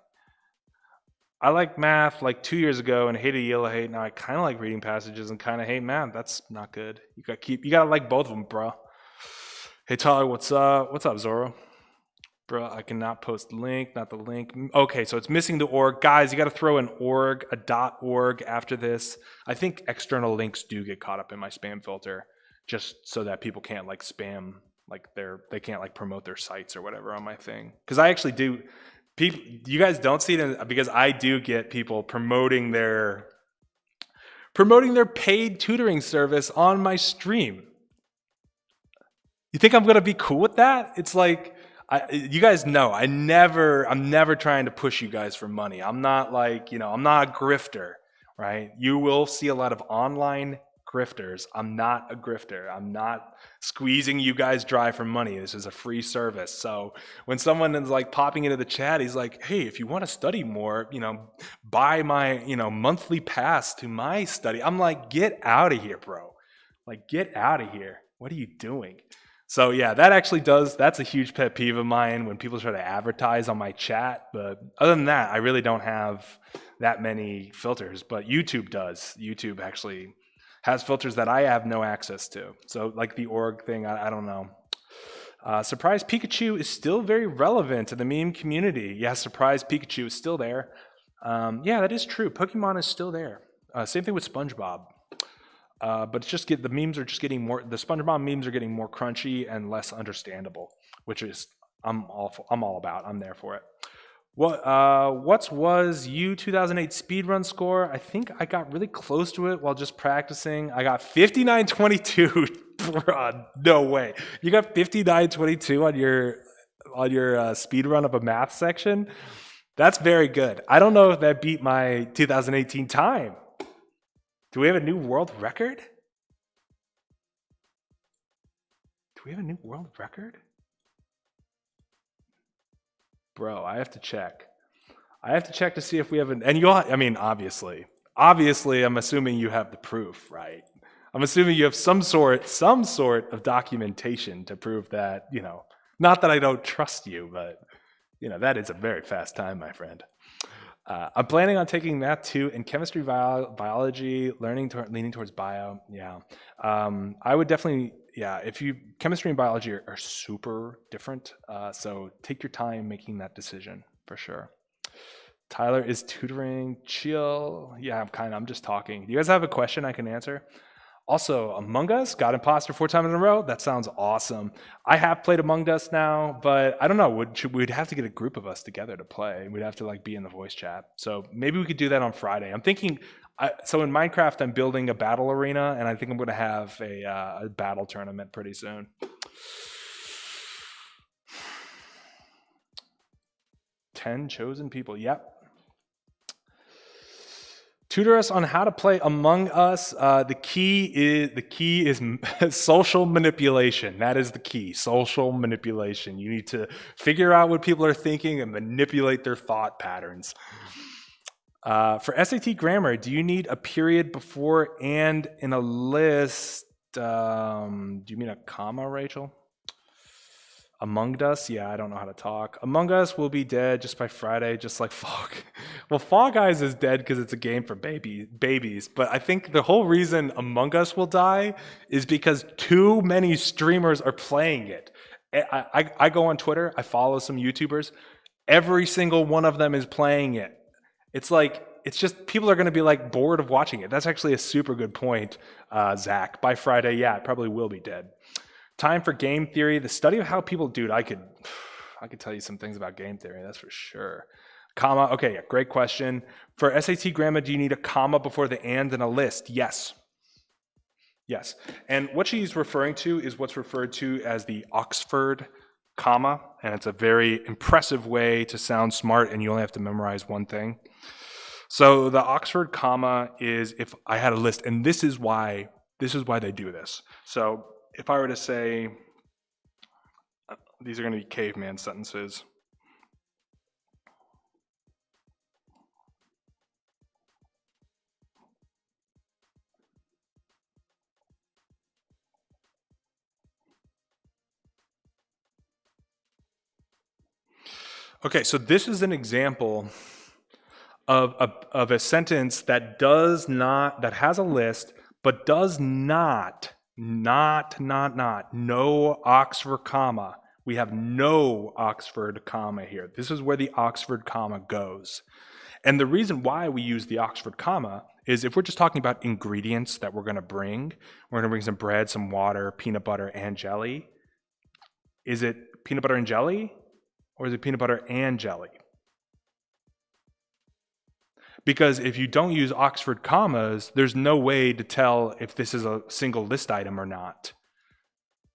I like math like 2 years ago and hated yellow hate. Now I kind of like reading passages and kind of hate math. That's not good. You gotta like both of them, bro. Hey Tyler, what's up? What's up, Zorro? Bro, I cannot post the link, not the link. Okay, so it's missing the org. Guys, you got to throw an org, a .org after this. I think external links do get caught up in my spam filter, just so that people can't like spam, like they can't like promote their sites or whatever on my thing. Because I actually do. People, you guys don't see it because I do get people promoting their paid tutoring service on my stream. You think I'm gonna be cool with that? It's like. You guys know I'm never trying to push you guys for money. I'm not like, I'm not a grifter, right? You will see a lot of online grifters. I'm not a grifter. I'm not squeezing you guys dry for money. This is a free service. So when someone is like popping into the chat, he's like, hey, if you want to study more, buy my, monthly pass to my study. I'm like, get out of here, bro. Like, get out of here. What are you doing? So yeah, that's a huge pet peeve of mine when people try to advertise on my chat. But other than that, I really don't have that many filters, but YouTube does. YouTube actually has filters that I have no access to. So like the org thing, I don't know. Surprise Pikachu is still very relevant to the meme community. Yeah, Surprise Pikachu is still there. Yeah, that is true. Pokemon is still there. Same thing with SpongeBob. But it's just the memes are just getting more. The SpongeBob memes are getting more crunchy and less understandable, which is I'm all about. I'm there for it. What was you 2008 speedrun score? I think I got really close to it while just practicing. I got 59:22. Bro, no way. You got 59:22 on your speedrun of a math section. That's very good. I don't know if that beat my 2018 time. Do we have a new world record? Do we have a new world record? Bro, I have to check. I have to check to see if we have an, and obviously, I'm assuming you have the proof, right? I'm assuming you have some sort of documentation to prove that, not that I don't trust you, but, that is a very fast time, my friend. I'm planning on taking math too, and chemistry, biology, leaning towards bio. Yeah, I would definitely. Yeah, if you chemistry and biology are super different, so take your time making that decision for sure. Tyler is tutoring. Chill. Yeah, I'm just talking. Do you guys have a question I can answer? Also, Among Us got imposter 4 times in a row. That sounds awesome. I have played Among Us now, but I don't know. We'd have to get a group of us together to play. We'd have to like be in the voice chat. So maybe we could do that on Friday. I'm thinking. So in Minecraft, I'm building a battle arena, and I think I'm going to have a battle tournament pretty soon. 10 chosen people. Yep. Tutor us on how to play Among Us. The key is social manipulation. That is the key. Social manipulation. You need to figure out what people are thinking and manipulate their thought patterns. For SAT grammar, do you need a period before and in a list? Do you mean a comma, Rachel? Among Us? Yeah, I don't know how to talk. Among Us will be dead just by Friday, just like Fog. Well, Fall Guys is dead because it's a game for babies. But I think the whole reason Among Us will die is because too many streamers are playing it. I go on Twitter, I follow some YouTubers. Every single one of them is playing it. It's just people are going to be like bored of watching it. That's actually a super good point, Zach. By Friday, yeah, it probably will be dead. Time for game theory, the study of how people, dude, I could tell you some things about game theory, that's for sure. Comma, okay, yeah, great question. For SAT grammar, do you need a comma before the and in a list? Yes. Yes. And what she's referring to is what's referred to as the Oxford comma, and it's a very impressive way to sound smart, and you only have to memorize one thing. So the Oxford comma is if I had a list, and this is why they do this. So if I were to say, these are going to be caveman sentences. Okay, so this is an example of a sentence that has a list, but does not, no Oxford comma. We have no Oxford comma here. This is where the Oxford comma goes. And the reason why we use the Oxford comma is if we're just talking about ingredients that we're going to bring some bread, some water, peanut butter, and jelly. Is it peanut butter and jelly? Or is it peanut butter and jelly? Because if you don't use Oxford commas, there's no way to tell if this is a single list item or not.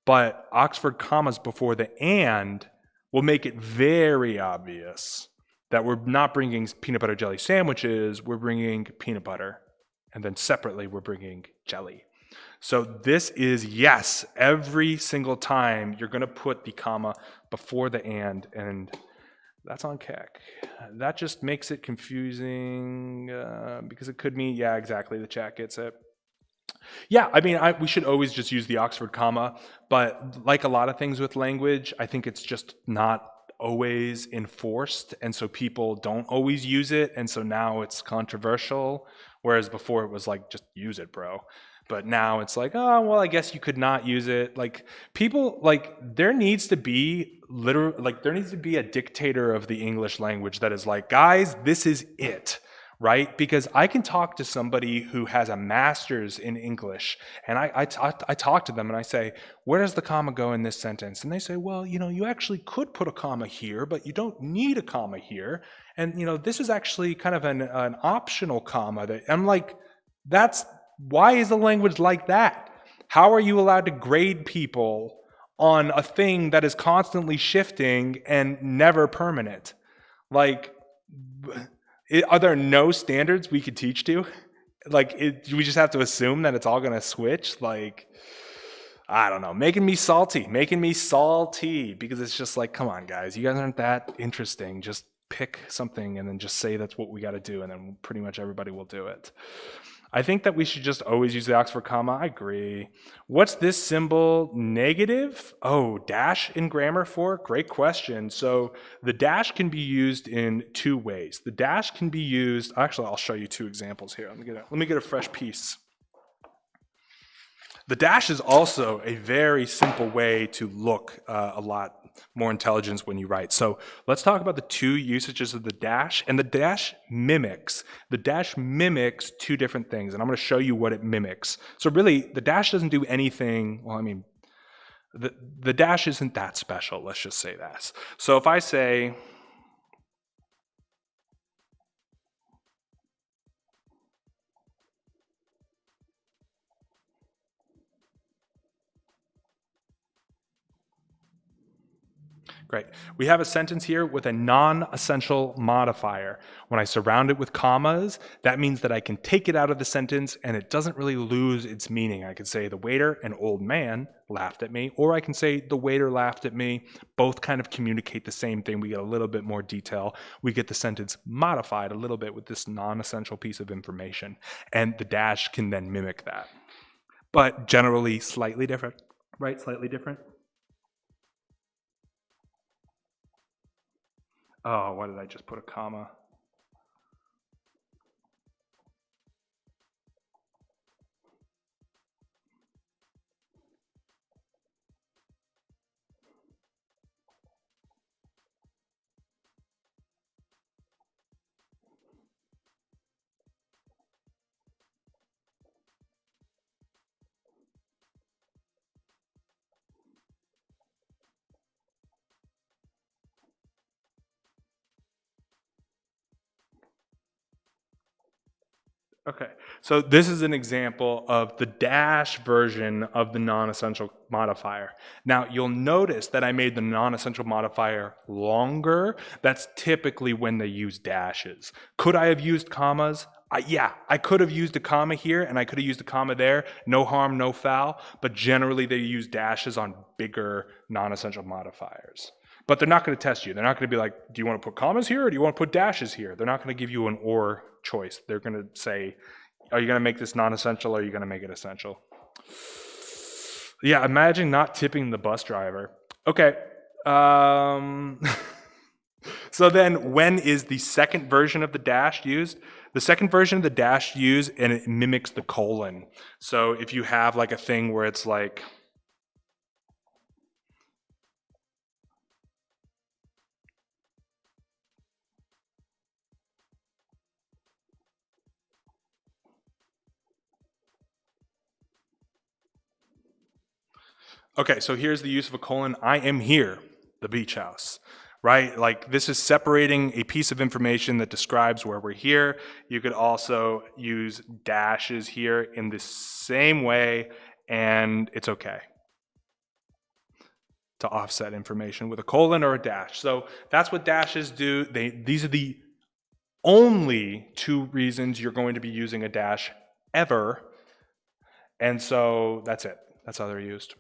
But Oxford commas before the and will make it very obvious that we're not bringing peanut butter jelly sandwiches, we're bringing peanut butter. And then separately, we're bringing jelly. So this is yes, every single time you're going to put the comma before the and that's on Keck. That just makes it confusing because it could mean, yeah, exactly, the chat gets it. Yeah, I mean, we should always just use the Oxford comma, but like a lot of things with language, I think it's just not always enforced, and so people don't always use it, and so now it's controversial, whereas before it was like, just use it, bro. But now it's like, oh, well, I guess you could not use it. Like people, like there needs to be a dictator of the English language that is like, guys, this is it, right? Because I can talk to somebody who has a master's in English, and I talk to them and I say, where does the comma go in this sentence? And they say, well, you actually could put a comma here, but you don't need a comma here. And, this is actually kind of an optional comma. That I'm like, why is the language like that? How are you allowed to grade people on a thing that is constantly shifting and never permanent? Like, are there no standards we could teach to? Like, we just have to assume that it's all going to switch? Like, I don't know. Making me salty because it's just like, come on, guys. You guys aren't that interesting. Just pick something and then just say that's what we got to do, and then pretty much everybody will do it. I think that we should just always use the Oxford comma. I agree. What's this symbol? Negative? Oh, dash in grammar for? Great question. So the dash can be used in two ways. The dash can be used, actually, I'll show you two examples here. Let me get a fresh piece. The dash is also a very simple way to look a lot more intelligence when you write. So let's talk about the two usages of the dash. And the dash mimics two different things. And I'm going to show you what it mimics. So really, the dash doesn't do anything. Well, I mean, the dash isn't that special. Let's just say that. So if I say, great. We have a sentence here with a non-essential modifier. When I surround it with commas, that means that I can take it out of the sentence and it doesn't really lose its meaning. I could say the waiter, an old man, laughed at me, or I can say the waiter laughed at me. Both kind of communicate the same thing. We get a little bit more detail. We get the sentence modified a little bit with this non-essential piece of information, and the dash can then mimic that. But generally slightly different, right? Slightly different. Oh, why did I just put a comma? Okay, so this is an example of the dash version of the non-essential modifier. Now, you'll notice that I made the non-essential modifier longer. That's typically when they use dashes. Could I have used commas? Yeah, I could have used a comma here and I could have used a comma there. No harm, no foul. But generally, they use dashes on bigger non-essential modifiers. But they're not going to test you. They're not going to be like, do you want to put commas here or do you want to put dashes here? They're not going to give you an or choice. They're going to say, are you going to make this non-essential or are you going to make it essential? Yeah, imagine not tipping the bus driver. Okay. So then when is the second version of the dash used? The second version of the dash used, and it mimics the colon. So if you have like a thing where it's like, okay, so here's the use of a colon. I am here, the beach house, right? Like this is separating a piece of information that describes where we're here. You could also use dashes here in the same way, and it's okay to offset information with a colon or a dash. So that's what dashes do. These are the only two reasons you're going to be using a dash ever. And so that's it. That's how they're used.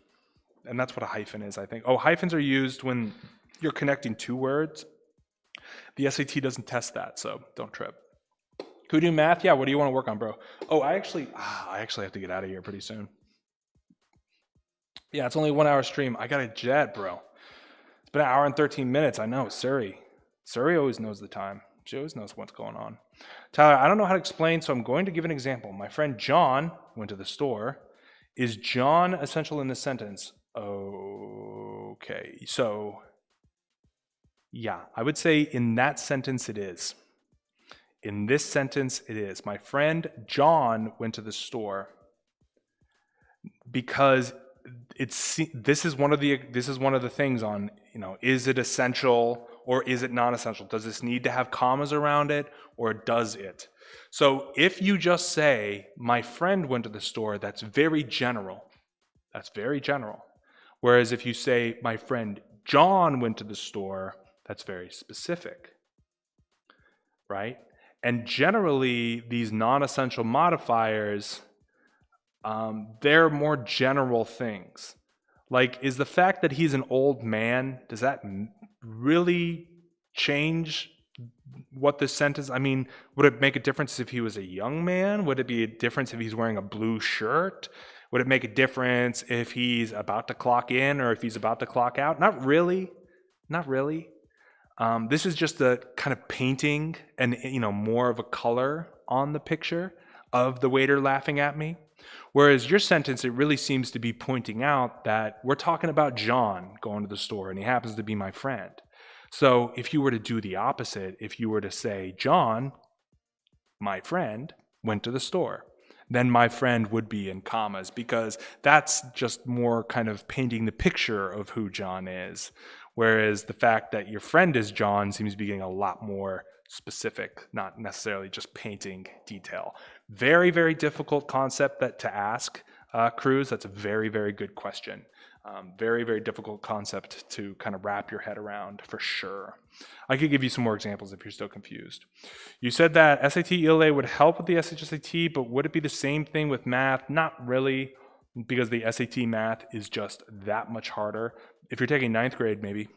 And that's what a hyphen is, I think. Oh, hyphens are used when you're connecting two words. The SAT doesn't test that, so don't trip. Can we do math? Yeah, what do you want to work on, bro? Oh, I actually have to get out of here pretty soon. Yeah, it's only a 1 hour stream. I got a jet, bro. It's been an hour and 13 minutes. I know, Suri. Suri always knows the time. She always knows what's going on. Tyler, I don't know how to explain, so I'm going to give an example. My friend John went to the store. Is John essential in this sentence? Okay, so yeah, I would say in that sentence it is. In this sentence it is. My friend John went to the store because this is one of the things on, is it essential or is it non-essential? Does this need to have commas around it or does it? So if you just say, my friend went to the store, that's very general. That's very general. Whereas if you say, my friend John went to the store, that's very specific, right? And generally, these non-essential modifiers, they're more general things. Like, is the fact that he's an old man, does that really change what this sentence, I mean, would it make a difference if he was a young man? Would it be a difference if he's wearing a blue shirt? Would it make a difference if he's about to clock in or if he's about to clock out? Not really. Not really. This is just a kind of painting and, more of a color on the picture of the waiter laughing at me. Whereas your sentence, it really seems to be pointing out that we're talking about John going to the store and he happens to be my friend. So if you were to do the opposite, if you were to say, John, my friend, went to the store, then my friend would be in commas, because that's just more kind of painting the picture of who John is. Whereas the fact that your friend is John seems to be getting a lot more specific, not necessarily just painting detail. Very, very difficult concept to ask, Cruz. That's a very, very good question. Very, very difficult concept to kind of wrap your head around, for sure. I could give you some more examples if you're still confused. You said that SAT ELA would help with the SHSAT, but would it be the same thing with math? Not really, because the SAT math is just that much harder. If you're taking 9th grade, maybe.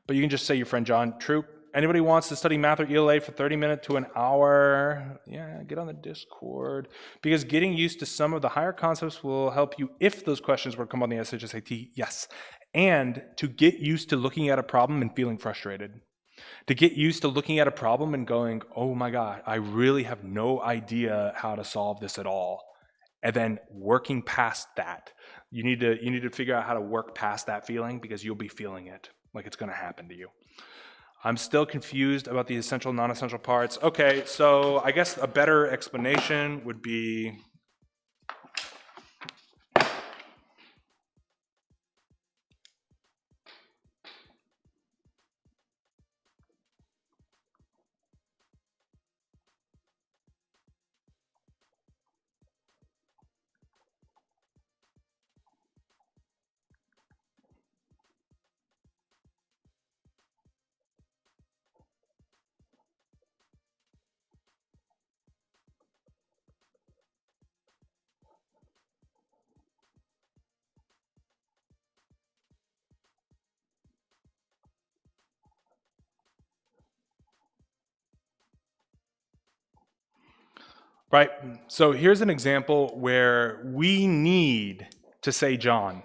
But you can just say your friend John, Troop, anybody wants to study math or ELA for 30 minutes to an hour? Yeah, get on the Discord. Because getting used to some of the higher concepts will help you if those questions were to come on the SHSAT, yes. And to get used to looking at a problem and feeling frustrated. To get used to looking at a problem and going, oh my God, I really have no idea how to solve this at all. And then working past that. You need to figure out how to work past that feeling, because you'll be feeling it like it's going to happen to you. I'm still confused about the essential, non-essential parts. Okay, so I guess a better explanation would be, right, so here's an example where we need to say John.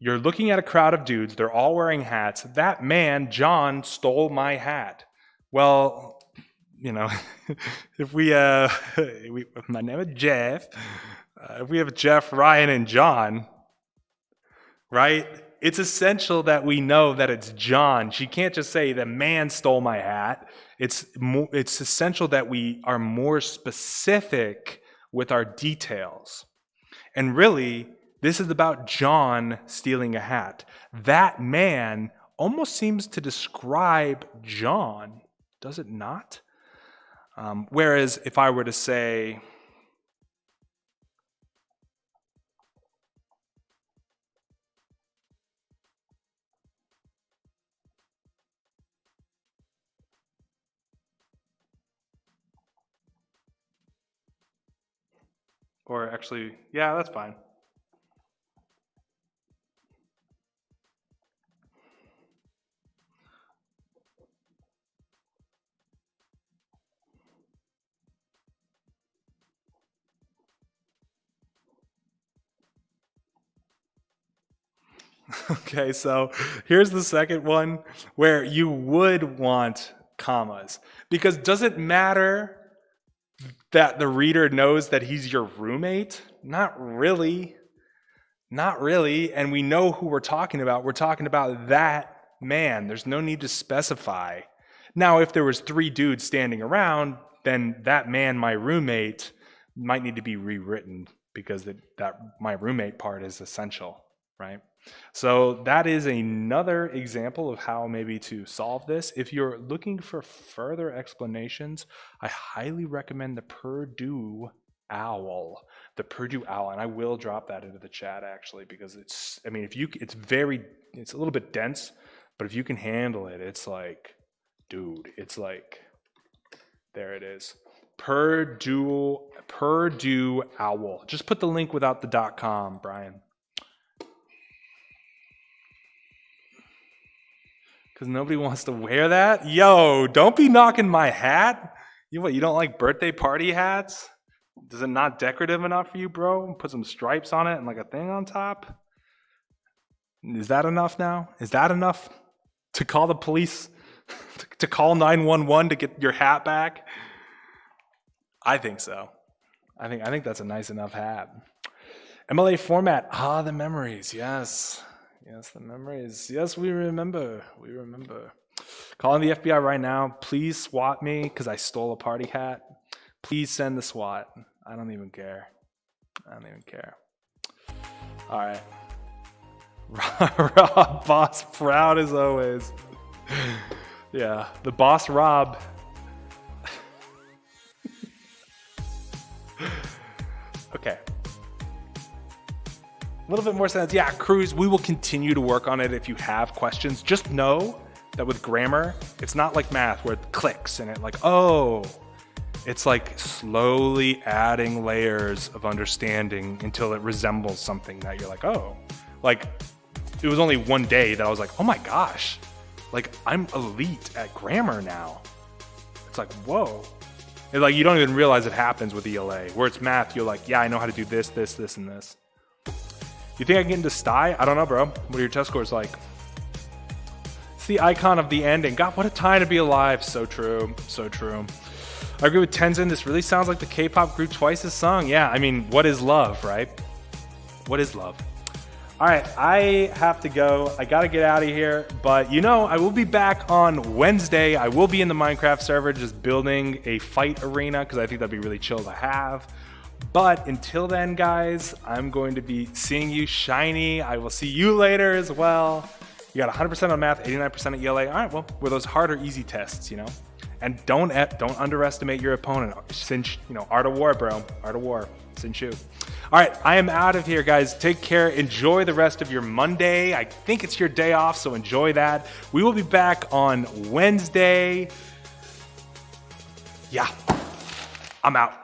You're looking at a crowd of dudes, they're all wearing hats. That man, John, stole my hat. Well, if my name is Jeff, if we have Jeff, Ryan, and John, right? It's essential that we know that it's John. She can't just say the man stole my hat. It's essential that we are more specific with our details. And really, this is about John stealing a hat. That man almost seems to describe John, does it not? Whereas if I were to say, or actually, yeah, that's fine. Okay, so here's the second one where you would want commas. Because does it matter that the reader knows that he's your roommate? Not really. Not really. And we know who we're talking about. We're talking about that man. There's no need to specify. Now, if there was 3 dudes standing around, then that man, my roommate, might need to be rewritten, because that my roommate part is essential, right? So that is another example of how maybe to solve this. If you're looking for further explanations, I highly recommend the Purdue OWL. The Purdue OWL, and I will drop that into the chat actually, because it's a little bit dense, but if you can handle it, it's like, dude, it's like, there it is. Purdue OWL. Just put the link without the .com, Brian. Because nobody wants to wear that? Yo, don't be knocking my hat. You don't like birthday party hats? Is it not decorative enough for you, bro? Put some stripes on it and like a thing on top? Is that enough now? Is that enough to call the police? To call 911 to get your hat back? I think so. I think that's a nice enough hat. MLA format. Ah, the memories. Yes. Yes, the memories. Yes, we remember. We remember. Calling the FBI right now. Please swat me because I stole a party hat. Please send the SWAT. I don't even care. I don't even care. All right. Rob, boss, proud as always. Yeah, the boss Rob. Okay. A little bit more sense. Yeah, Cruz, we will continue to work on it if you have questions. Just know that with grammar, it's not like math where it clicks and it like, oh, it's like slowly adding layers of understanding until it resembles something that you're like, oh, like it was only one day that I was like, oh my gosh, like I'm elite at grammar now. It's like, whoa. It's like you don't even realize it happens with ELA. Where it's math, you're like, yeah, I know how to do this, this, this, and this. You think I can get into STI? I don't know, bro. What are your test scores like? It's the icon of the ending. God, what a time to be alive. So true. So true. I agree with Tenzin. This really sounds like the K-pop group Twice's song. Yeah, I mean, what is love, right? What is love? All right, I have to go. I got to get out of here. But, you know, I will be back on Wednesday. I will be in the Minecraft server just building a fight arena because I think that'd be really chill to have. But until then, guys, I'm going to be seeing you shiny. I will see you later as well. You got 100% on math, 89% at ELA. All right, well, were those hard or easy tests, you know? And don't underestimate your opponent. Since, you know, art of war, bro. Art of war. Since you. All right, I am out of here, guys. Take care. Enjoy the rest of your Monday. I think it's your day off, so enjoy that. We will be back on Wednesday. Yeah, I'm out.